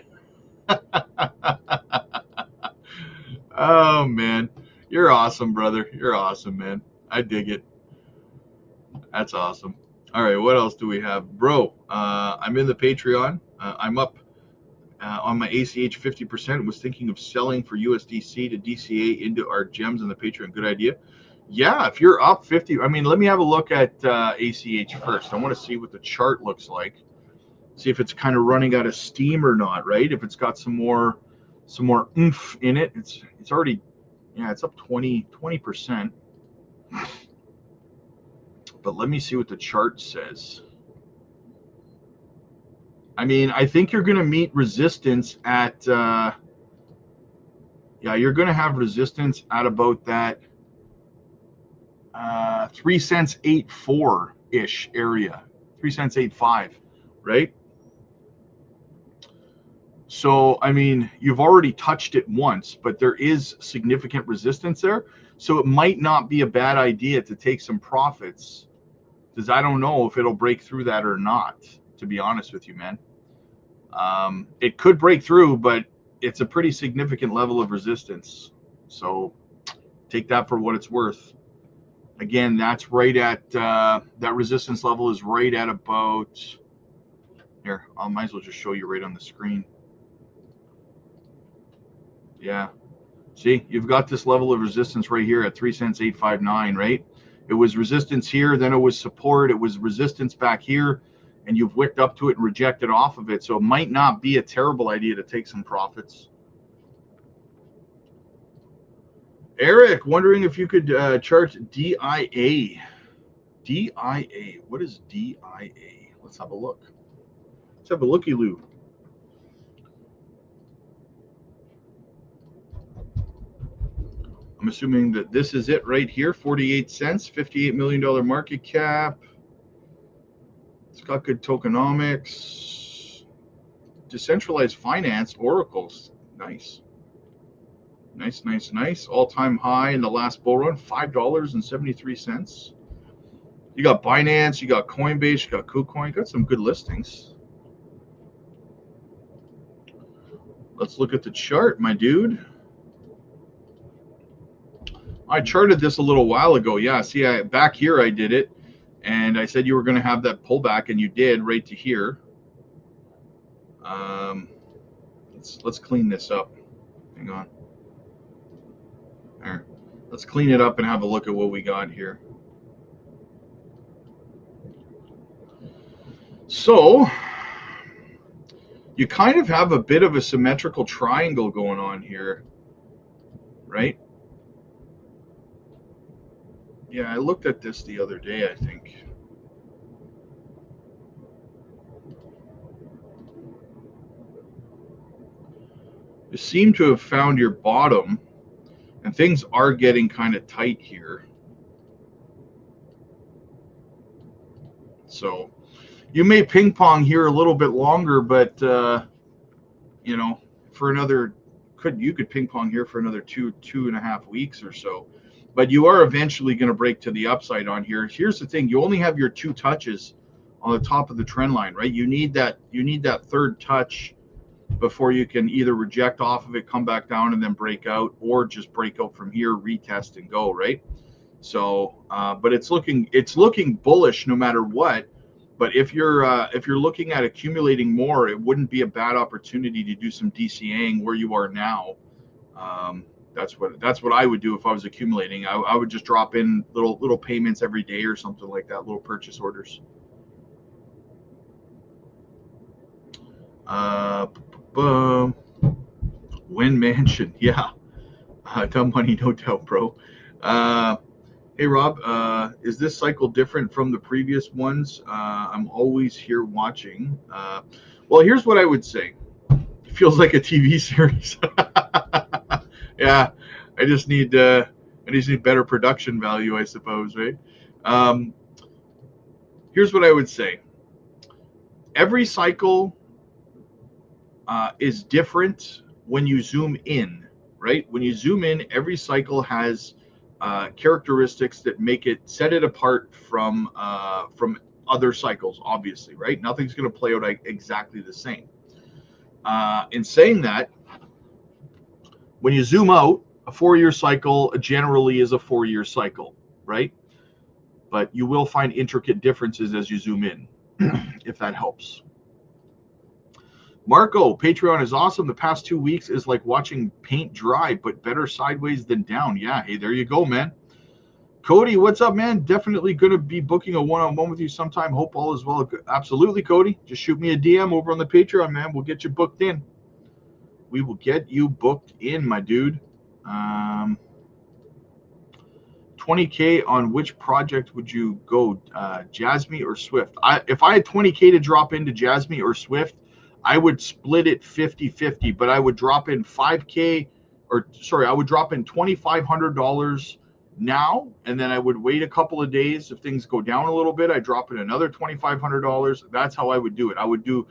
Oh, man. You're awesome, brother. You're awesome, man. I dig it. That's awesome. All right, what else do we have? Bro, I'm in the Patreon. I'm up on my ACH 50%, was thinking of selling for USDC to DCA into our gems on the Patreon. Good idea. Yeah, if you're up 50, I mean, let me have a look at ACH first. I want to see what the chart looks like. See if it's kind of running out of steam or not, right? If it's got some more oomph in it. It's already, yeah, it's up 20%. But let me see what the chart says. I mean, I think you're going to meet resistance at, yeah, you're going to have resistance at about that 3 cents 84-ish area, 3 cents 85, right? So, I mean, you've already touched it once, but there is significant resistance there. So it might not be a bad idea to take some profits, because I don't know if it'll break through that or not, to be honest with you, man. It could break through, but it's a pretty significant level of resistance. So take that for what it's worth. Again, that's right at, that resistance level is right at about, here, I might as well just show you right on the screen. Yeah. See, you've got this level of resistance right here at 3 cents 859, right? It was resistance here, then it was support, it was resistance back here, and you've wicked up to it and rejected off of it. So it might not be a terrible idea to take some profits. Eric, wondering if you could chart DIA. DIA. What is DIA? Let's have a look. Let's have a looky-loo. I'm assuming that this is it right here. 48 cents, $58 million market cap. It's got good tokenomics. Decentralized finance, oracles. Nice. Nice, nice, nice. All-time high in the last bull run, $5.73. You got Binance, you got Coinbase, you got KuCoin. You got some good listings. Let's look at the chart, my dude. I charted this a little while ago. Yeah, see, back here I did it, and I said you were going to have that pullback, and you did right to here. Let's clean this up. Hang on. There. Let's clean it up and have a look at what we got here. So you kind of have a bit of a symmetrical triangle going on here, right? Yeah, I looked at this the other day, I think. You seem to have found your bottom, and things are getting kind of tight here. So you may ping pong here a little bit longer, but you know, for another, you could ping pong here for another two and a half weeks or so. But you are eventually going to break to the upside on here. Here's the thing: you only have your 2 touches on the top of the trend line, right? You need that third touch before you can either reject off of it, come back down, and then break out, or just break out from here, retest, and go, right? So, but it's looking bullish no matter what. But if you're looking at accumulating more, it wouldn't be a bad opportunity to do some DCAing where you are now. That's what I would do if I was accumulating. I would just drop in little payments every day or something like that, little purchase orders. Win Mansion, yeah. Dumb money, no doubt, bro. Hey Rob, is this cycle different from the previous ones? I'm always here watching. Well, here's what I would say. It feels like a TV series. Yeah, I just need better production value, I suppose, right? Here's what I would say. Every cycle is different when you zoom in, right? When you zoom in, every cycle has characteristics that set it apart from other cycles, obviously, right? Nothing's going to play out exactly the same. In saying that, when you zoom out, a 4-year cycle generally is a 4-year cycle, right? But you will find intricate differences as you zoom in, if that helps. Marco, Patreon is awesome. The past 2 weeks is like watching paint dry, but better sideways than down. Yeah, hey, there you go, man. Cody, what's up, man? Definitely going to be booking a one-on-one with you sometime. Hope all is well. Absolutely, Cody. Just shoot me a DM over on the Patreon, man. We'll get you booked in. We will get you booked in, my dude. 20K on which project would you go, Jasmy or Swift? If I had 20K to drop into Jasmy or Swift, I would split it 50-50, but I would drop in 5K, or sorry, I would drop in $2,500 now, and then I would wait a couple of days. If things go down a little bit, I drop in another $2,500. That's how I would do it. I would do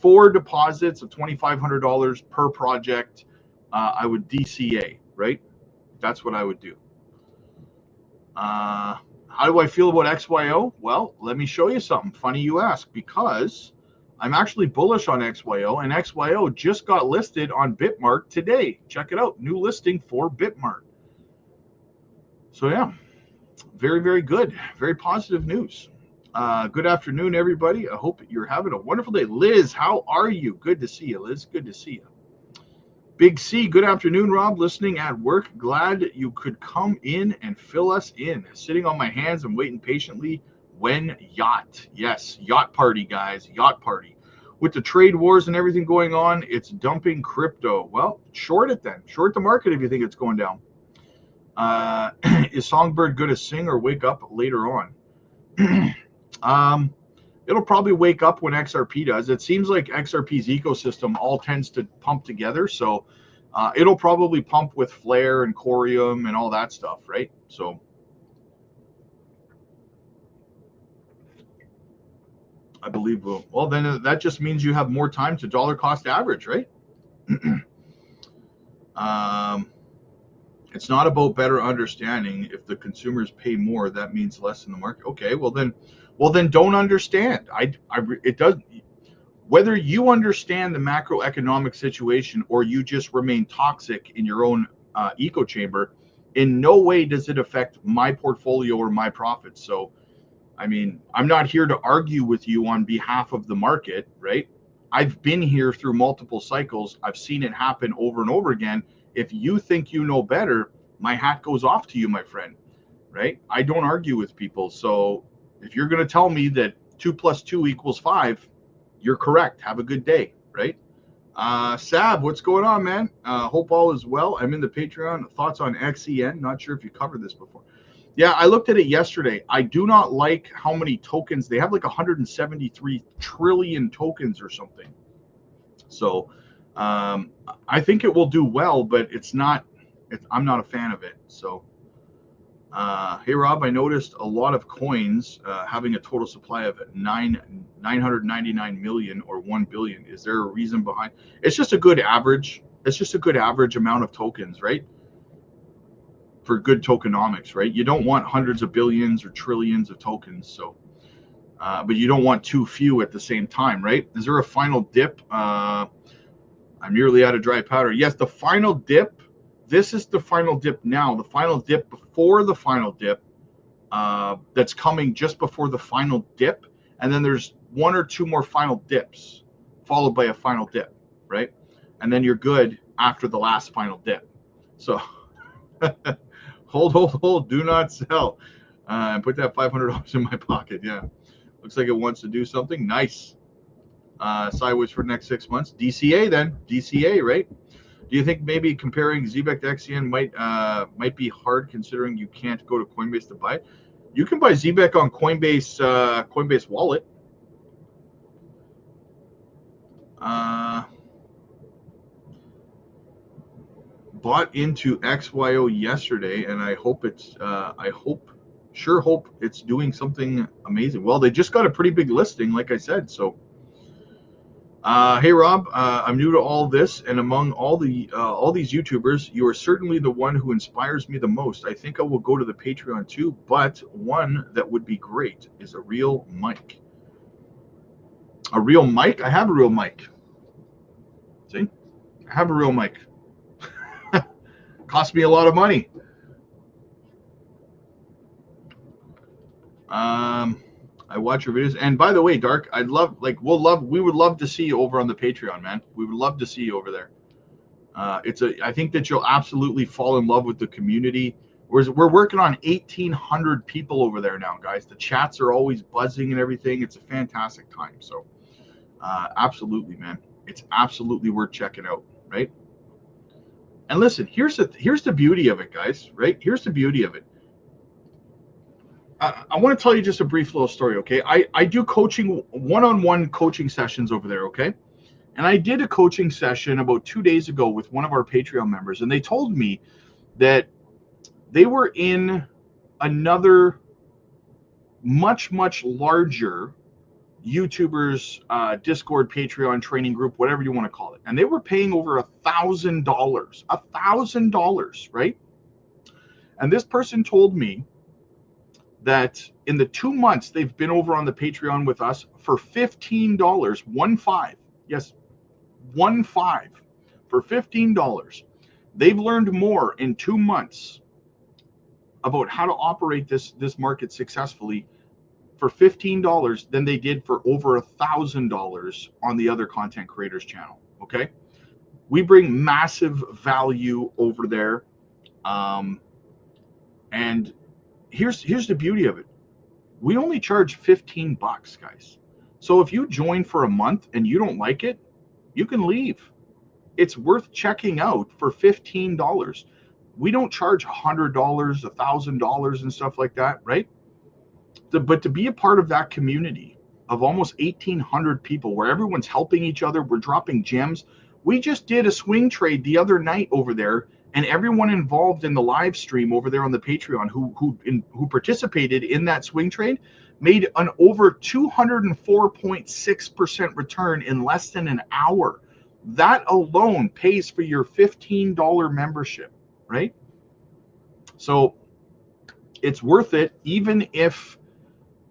4 deposits of $2,500 per project. I would DCA, right? That's what I would do. How do I feel about XYO? Well, let me show you something. Funny you ask, because I'm actually bullish on XYO, and XYO just got listed on Bitmart today. Check it out. New listing for Bitmart. So yeah, very, very good. Very positive news. Good afternoon, everybody. I hope you're having a wonderful day. Liz, how are you? Good to see you, Liz. Good to see you. Big C, good afternoon, Rob. Listening at work. Glad you could come in and fill us in. Sitting on my hands and waiting patiently when yacht. Yes, yacht party, guys. Yacht party. With the trade wars and everything going on, it's dumping crypto. Well, short it then. Short the market if you think it's going down. Is Songbird going to sing or wake up later on? It'll probably wake up when XRP does. It seems like XRP's ecosystem all tends to pump together. So it'll probably pump with Flare and Corium and all that stuff, right? So I believe well, then that just means you have more time to dollar cost average, right? It's not about better understanding. If the consumers pay more, that means less in the market. Okay, well then don't understand. It does. Whether you understand the macroeconomic situation or you just remain toxic in your own echo chamber, in no way does it affect my portfolio or my profits. So, I mean, I'm not here to argue with you on behalf of the market, right? I've been here through multiple cycles. I've seen it happen over and over again. If you think you know better, my hat goes off to you, my friend, right? I don't argue with people. So if you're going to tell me that 2 + 2 = 5, you're correct. Have a good day, right? Sab, what's going on, man? Hope all is well. I'm in the Patreon. Thoughts on XEN? Not sure if you covered this before. Yeah, I looked at it yesterday. I do not like how many tokens. They have like 173 trillion tokens or something. So I think it will do well, but I'm not a fan of it. So hey, Rob, I noticed a lot of coins having a total supply of 999 million or 1 billion. Is there a reason behind? It's just a good average. It's just a good average amount of tokens, right? For good tokenomics, right? You don't want hundreds of billions or trillions of tokens. So, but you don't want too few at the same time, right? Is there a final dip? I'm nearly out of dry powder. Yes, the final dip. This is the final dip now. The final dip before the final dip that's coming just before the final dip. And then there's 1 or 2 more final dips followed by a final dip, right? And then you're good after the last final dip. So hold. Do not sell. And put that $500 in my pocket. Yeah. Looks like it wants to do something. Nice. Sideways for the next 6 months. DCA then. DCA, right? Do you think maybe comparing ZBEC to XCN might be hard, considering you can't go to Coinbase to buy it? You can buy ZBEC on Coinbase Wallet. Bought into XYO yesterday, and I hope it's hope it's doing something amazing. Well, they just got a pretty big listing, like I said. So hey, Rob, I'm new to all this, and among all these YouTubers, you are certainly the one who inspires me the most. I think I will go to the Patreon too, but one that would be great is a real mic. A real mic? I have a real mic. See? I have a real mic. Cost me a lot of money. I watch your videos. And by the way, Dark, we would love to see you over on the Patreon, man. We would love to see you over there. I think that you'll absolutely fall in love with the community. We're working on 1,800 people over there now, guys. The chats are always buzzing and everything. It's a fantastic time. So, absolutely, man. It's absolutely worth checking out, right? And listen, here's the beauty of it, guys, right? Here's the beauty of it. I want to tell you just a brief little story, okay? I do coaching, one-on-one coaching sessions over there, okay? And I did a coaching session about 2 days ago with one of our Patreon members, and they told me that they were in another much, much larger YouTubers Discord, Patreon training group, whatever you want to call it. And they were paying over $1,000, right? And this person told me that in the 2 months they've been over on the Patreon with us for $15, 15, yes, 15, for $15, they've learned more in 2 months about how to operate this market successfully for $15 than they did for over $1,000 on the other content creators channel. Okay, we bring massive value over there, and here's the beauty of it. We only charge 15 bucks, guys. So if you join for a month and you don't like it, you can leave. It's worth checking out for $15. We don't charge $100, $1,000 and stuff like that, right? But to be a part of that community of almost 1,800 people where everyone's helping each other, we're dropping gems. We just did a swing trade the other night over there, and everyone involved in the live stream over there on the Patreon who participated in that swing trade made an over 204.6% return in less than an hour. That alone pays for your $15 membership, right? So it's worth it, even if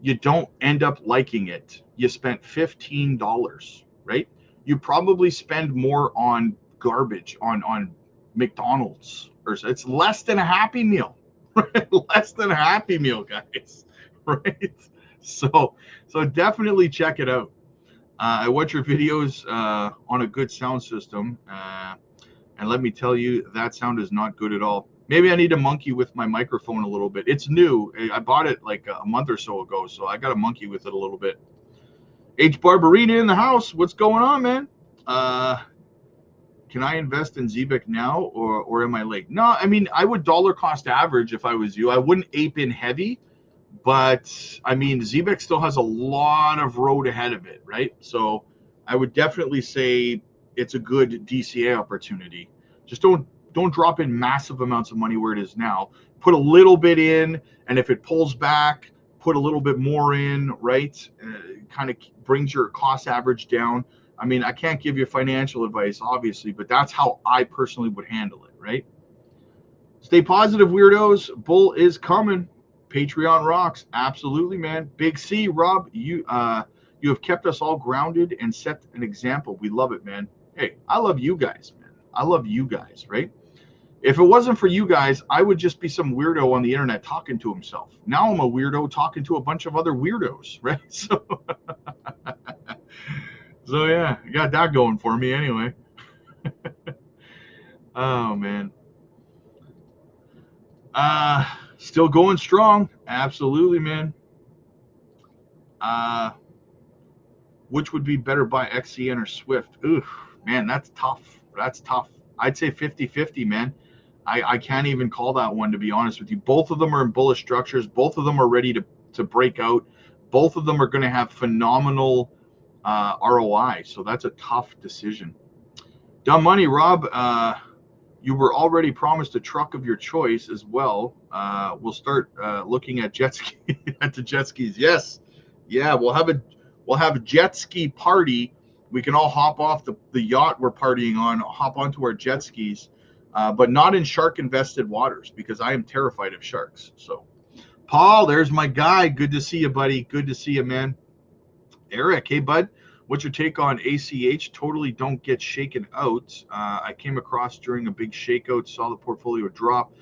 you don't end up liking it. You spent $15, right? You probably spend more on garbage, on McDonald's, or it's less than a Happy Meal, right? Less than a Happy Meal, guys, right? So definitely check it out. I watch your videos on a good sound system, and let me tell you, that sound is not good at all. Maybe I need to monkey with my microphone a little bit. It's new. I bought it like a month or so ago, so I got to monkey with it a little bit. H. Barbarina in the house. What's going on, man? Can I invest in ZBIC now, or am I late? No, I mean, I would dollar cost average if I was you. I wouldn't ape in heavy, but I mean, ZBIC still has a lot of road ahead of it, right? So I would definitely say it's a good DCA opportunity. Just don't drop in massive amounts of money where it is now. Put a little bit in, and if it pulls back, put a little bit more in, right? Kind of brings your cost average down. I mean, I can't give you financial advice, obviously, but that's how I personally would handle it, right? Stay positive, weirdos. Bull is coming. Patreon rocks. Absolutely, man. Big C, Rob, you have kept us all grounded and set an example. We love it, man. Hey, I love you guys, man. I love you guys, right? If it wasn't for you guys, I would just be some weirdo on the internet talking to himself. Now I'm a weirdo talking to a bunch of other weirdos, right? So yeah, I got that going for me anyway. Oh, man. Still going strong. Absolutely, man. Which would be better by XCN or Swift? Oof, man, that's tough. That's tough. I'd say 50-50, man. I can't even call that one, to be honest with you. Both of them are in bullish structures. Both of them are ready to break out. Both of them are going to have phenomenal ROI. So that's a tough decision. Dumb money, Rob. You were already promised a truck of your choice as well. We'll start looking at jet ski at the jet skis. Yes, yeah, we'll have a jet ski party. We can all hop off the yacht we're partying on, hop onto our jet skis, but not in shark infested waters because I am terrified of sharks. So, Paul, there's my guy. Good to see you, buddy. Good to see you, man. Eric, hey, bud. What's your take on ACH? Totally don't get shaken out. I came across during a big shakeout, saw the portfolio drop.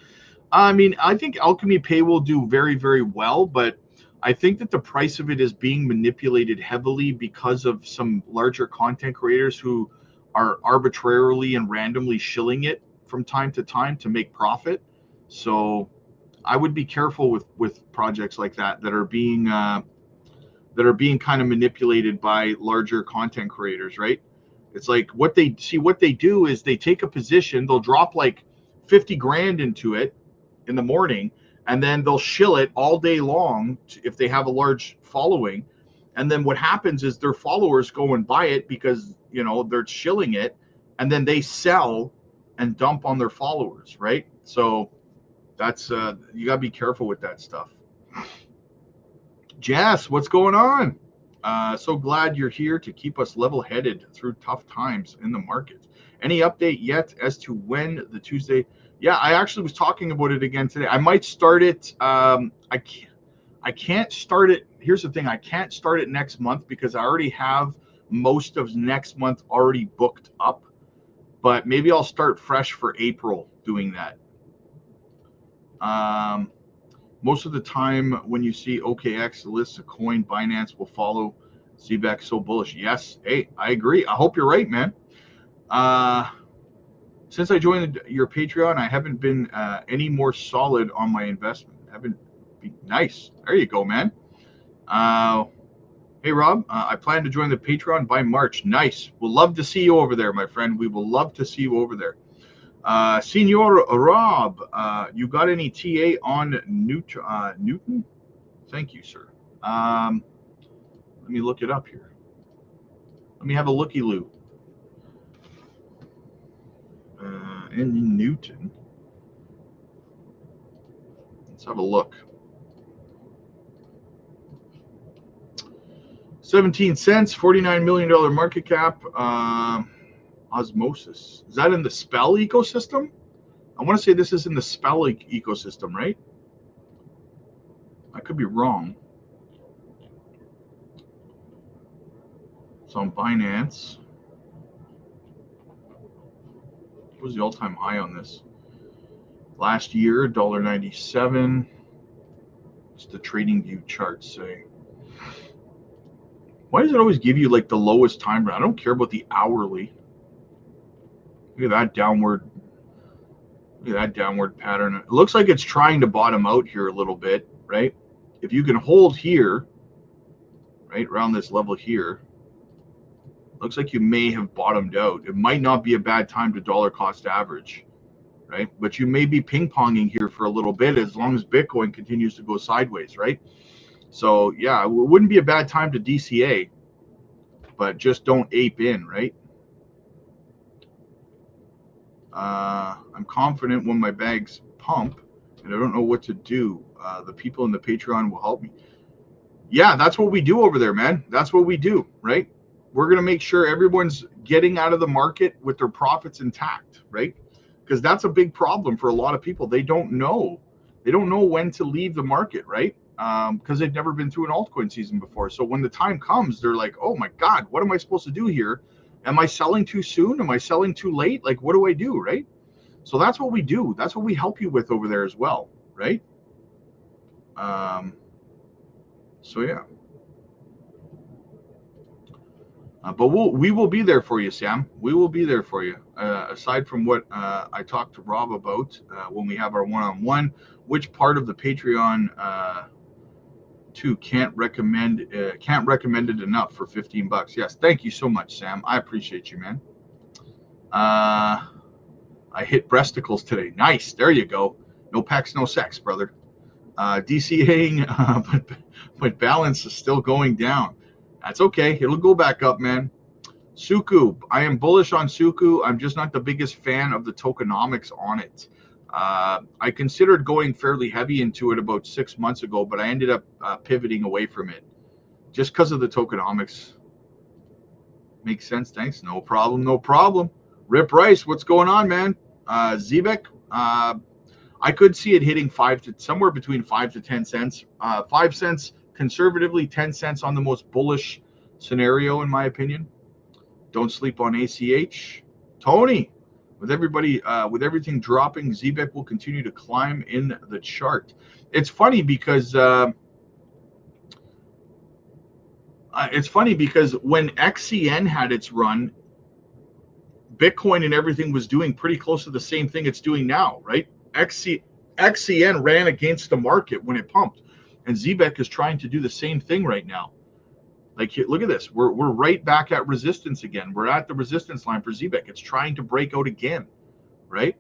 I mean, I think Alchemy Pay will do very, very well, but I think that the price of it is being manipulated heavily because of some larger content creators who are arbitrarily and randomly shilling it from time to time to make profit. So I would be careful with projects like that that are being kind of manipulated by larger content creators, right? It's like what they do is they take a position, they'll drop like 50 grand into it in the morning, and then they'll shill it all day long if they have a large following. And then what happens is their followers go and buy it because, you know, they're shilling it, and then they sell and dump on their followers, right? So that's you gotta be careful with that stuff. Jess, what's going on? So glad you're here to keep us level-headed through tough times in the market. Any update yet as to when the Tuesday? Yeah, I actually was talking about it again today. I might start it. I can't start it. Here's the thing. I can't start it next month because I already have most of next month already booked up. But maybe I'll start fresh for April doing that. Most of the time when you see OKX lists a coin, Binance will follow. CBEC so bullish. Yes. Hey, I agree. I hope you're right, man. Since I joined your Patreon, I haven't been any more solid on my investment. Nice. There you go, man. Hey, Rob, I plan to join the Patreon by March. Nice. We'll love to see you over there, my friend. We will love to see you over there. Senor Rob, you got any TA on Newton? Thank you, sir. Let me look it up here. Let me have a looky-loo. In Newton. Let's have a look. 17 cents, $49 million market cap. Osmosis. Is that in the Spell ecosystem? I want to say this is in the Spell ecosystem, right? I could be wrong. It's on Binance. What was the all-time high on this? Last year, $1.97. What's the trading view chart say? Why does it always give you like the lowest time? I don't care about the hourly. Look at that downward. Look at that downward pattern. It looks like it's trying to bottom out here a little bit, right? If you can hold here, right around this level here, looks like you may have bottomed out. It might not be a bad time to dollar cost average, right? But you may be ping-ponging here for a little bit as long as Bitcoin continues to go sideways, right? So, yeah, it wouldn't be a bad time to DCA, but just don't ape in, right? I'm confident when my bags pump, and I don't know what to do. The people in the Patreon will help me. Yeah, that's what we do over there, man. That's what we do, right? We're going to make sure everyone's getting out of the market with their profits intact, right? Because that's a big problem for a lot of people. They don't know. They don't know when to leave the market, right? Because they've never been through an altcoin season before. So when the time comes, they're like, oh my God, what am I supposed to do here? Am I selling too soon? Am I selling too late? Like, what do I do, right? So that's what we do. That's what we help you with over there as well, right? So yeah. But we will be there for you, Sam. We will be there for you. Aside from what I talked to Rob about when we have our one-on-one, which part of the Patreon can't recommend it enough for $15. Yes, thank you so much, Sam. I appreciate you, man. I hit breasticles today. Nice. There you go. No pecs, no sex, brother. DCAing, but balance is still going down. That's okay. It'll go back up, man. Suku. I am bullish on Suku. I'm just not the biggest fan of the tokenomics on it. I considered going fairly heavy into it about 6 months ago, but I ended up pivoting away from it just because of the tokenomics. Makes sense. Thanks. No problem. No problem. Rip Rice, what's going on, man? Zebek, I could see it hitting somewhere between 5 to 10 cents. 5 cents conservatively, 10 cents on the most bullish scenario, in my opinion. Don't sleep on ACH. Tony, with everything dropping, Zebek will continue to climb in the chart. It's funny because It's funny because when XCN had its run, Bitcoin and everything was doing pretty close to the same thing it's doing now, right? XCN ran against the market when it pumped, and ZBEC is trying to do the same thing right now. Like, look at this. We're right back at resistance again. We're at the resistance line for ZBEC. It's trying to break out again, right?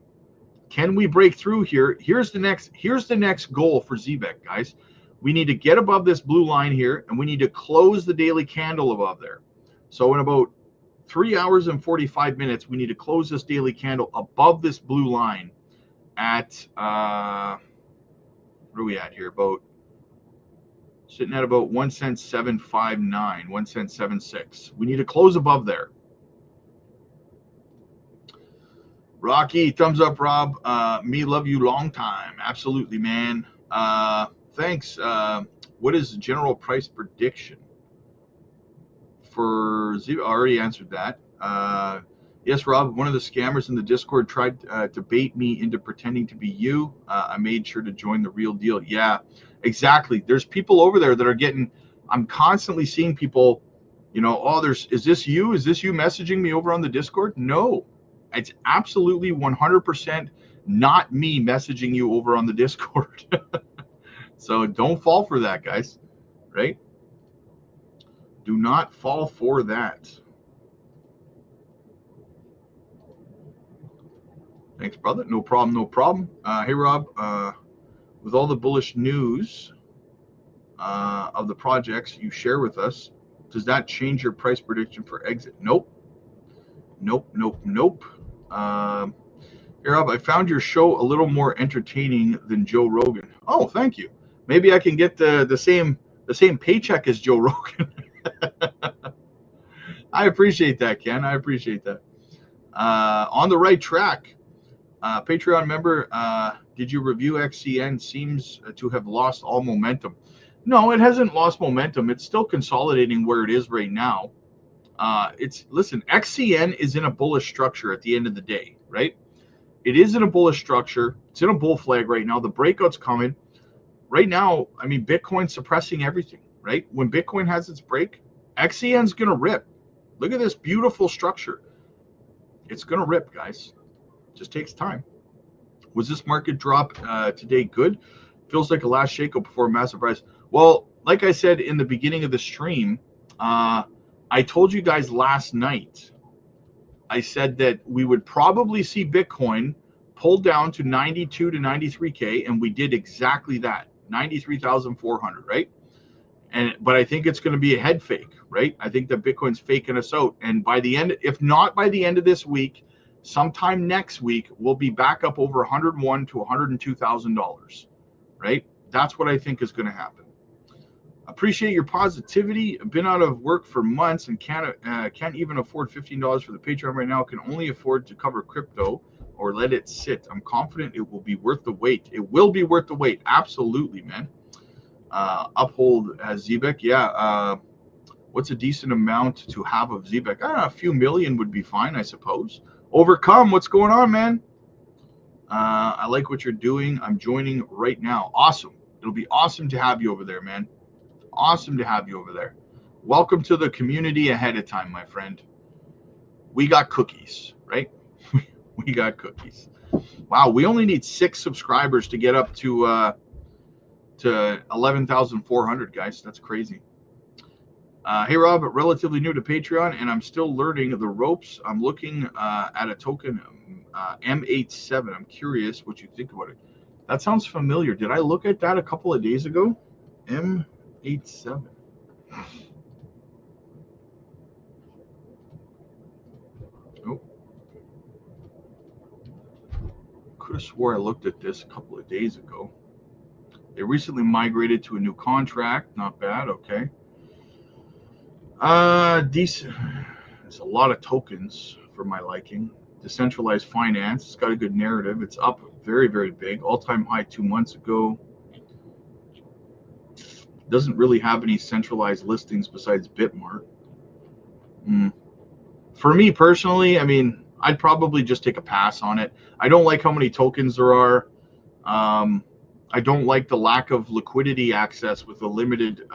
Can we break through here? Here's the next goal for ZBEC, guys. We need to get above this blue line here, and we need to close the daily candle above there. So in about 3 hours and 45 minutes, we need to close this daily candle above this blue line at what are we at here? About sitting at about 1 cent 759, 1 cent 76. We need to close above there. Rocky, thumbs up, Rob. Me love you long time. Absolutely, man. Thanks. What is the general price prediction for Z? I already answered that. Yes, Rob, one of the scammers in the Discord tried to bait me into pretending to be you. I made sure to join the real deal. Yeah, exactly. There's people over there that are getting, I'm constantly seeing people, you know, oh, is this you? Is this you messaging me over on the Discord? No, it's absolutely 100% not me messaging you over on the Discord. So don't fall for that, guys, right? Do not fall for that. Thanks, brother. No problem, no problem. Hey, Rob, with all the bullish news of the projects you share with us, does that change your price prediction for exit? Nope. Nope, nope, nope. Hey, Rob, I found your show a little more entertaining than Joe Rogan. Oh, thank you. Maybe I can get the same paycheck as Joe Rogan. I appreciate that, Ken. I appreciate that. On the right track. Patreon member, did you review XCN? Seems to have lost all momentum. No, it hasn't lost momentum. It's still consolidating where it is right now. Listen, XCN is in a bullish structure at the end of the day, right? It is in a bullish structure. It's in a bull flag right now. The breakout's coming. Right now, I mean, Bitcoin's suppressing everything, right? When Bitcoin has its break, XCN's going to rip. Look at this beautiful structure. It's going to rip, guys. Just takes time. Was this market drop today good? Feels like a last shakeup before a massive rise. Well, like I said in the beginning of the stream, I told you guys last night, I said that we would probably see Bitcoin pull down to 92 to 93K, and we did exactly that, 93,400, right? But I think it's going to be a head fake, right? I think that Bitcoin's faking us out, and by the end, if not by the end of this week, sometime next week, we'll be back up over $101,000 to $102,000, right? That's what I think is going to happen. Appreciate your positivity. I've been out of work for months and can't even afford $15 for the Patreon right now. Can only afford to cover crypto or let it sit. I'm confident it will be worth the wait. It will be worth the wait. Absolutely, man. Uphold as ZBEC. Yeah. What's a decent amount to have of ZBEC? I don't know, a few million would be fine, I suppose. Overcome, what's going on, man? I like what you're doing. I'm joining right now. Awesome. It'll be awesome to have you over there, man. Awesome to have you over there. Welcome to the community ahead of time, my friend. We got cookies, right? We got cookies. Wow, we only need 6 subscribers to get up to 11,400, guys. That's crazy. Hey, Rob, relatively new to Patreon, and I'm still learning the ropes. I'm looking at a token, M87. I'm curious what you think about it. That sounds familiar. Did I look at that a couple of days ago? M87. Oh. Could have swore I looked at this a couple of days ago. They recently migrated to a new contract. Not bad. Okay. Decent. There's a lot of tokens for my liking. Decentralized finance. It's got a good narrative. It's up very, very big. All-time high 2 months ago. Doesn't really have any centralized listings besides Bitmart. For me personally, I mean, I'd probably just take a pass on it. I don't like how many tokens there are. I don't like the lack of liquidity access with a limited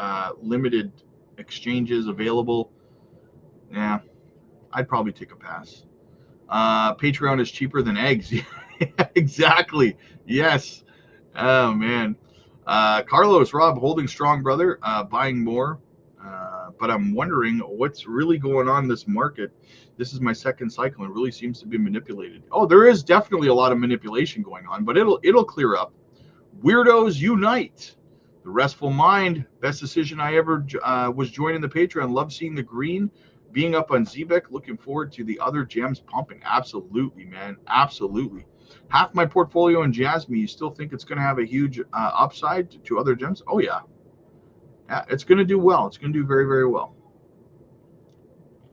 exchanges available. Yeah, I'd probably take a pass. Patreon is cheaper than eggs. Exactly. Yes. Oh man. Carlos, Rob, holding strong, brother. Buying more. But I'm wondering what's really going on in this market. This is my second cycle and it really seems to be manipulated. Oh, there is definitely a lot of manipulation going on, but it'll clear up. Weirdos unite. The Restful Mind, best decision I ever was joining the Patreon. Love seeing the green being up on Zebek. Looking forward to the other gems pumping. Absolutely, man. Absolutely. Half my portfolio in Jasmine. You still think it's going to have a huge upside to other gems? Oh, yeah. Yeah, it's going to do well. It's going to do very, very well.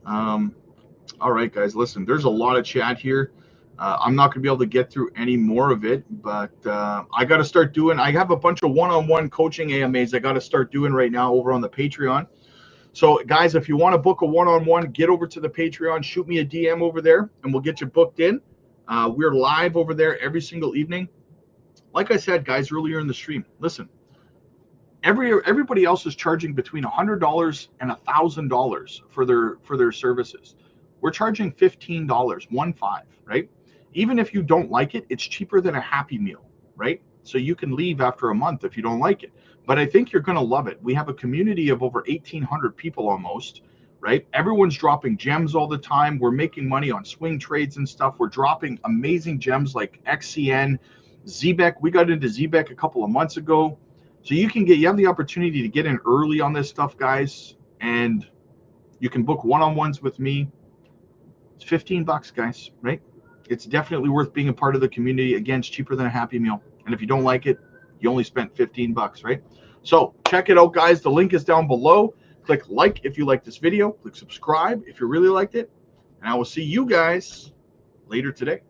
All right, guys, listen, there's a lot of chat here. I'm not going to be able to get through any more of it, but I got to start doing, I have a bunch of one-on-one coaching AMAs I got to start doing right now over on the Patreon. So, guys, if you want to book a one-on-one, get over to the Patreon, shoot me a DM over there, and we'll get you booked in. We're live over there every single evening. Like I said, guys, earlier in the stream, listen, everybody else is charging between $100 and $1,000 for their services. We're charging $15, 1-5, right? Even if you don't like it, it's cheaper than a Happy Meal, right? So you can leave after a month if you don't like it. But I think you're going to love it. We have a community of over 1,800 people almost, right? Everyone's dropping gems all the time. We're making money on swing trades and stuff. We're dropping amazing gems like XCN, Zebek. We got into Zebek a couple of months ago. So you have the opportunity to get in early on this stuff, guys, and you can book one-on-ones with me. It's $15, guys, right? It's definitely worth being a part of the community. Again, it's cheaper than a Happy Meal. And if you don't like it, you only spent $15, right? So check it out, guys. The link is down below. Click like if you like this video. Click subscribe if you really liked it. And I will see you guys later today.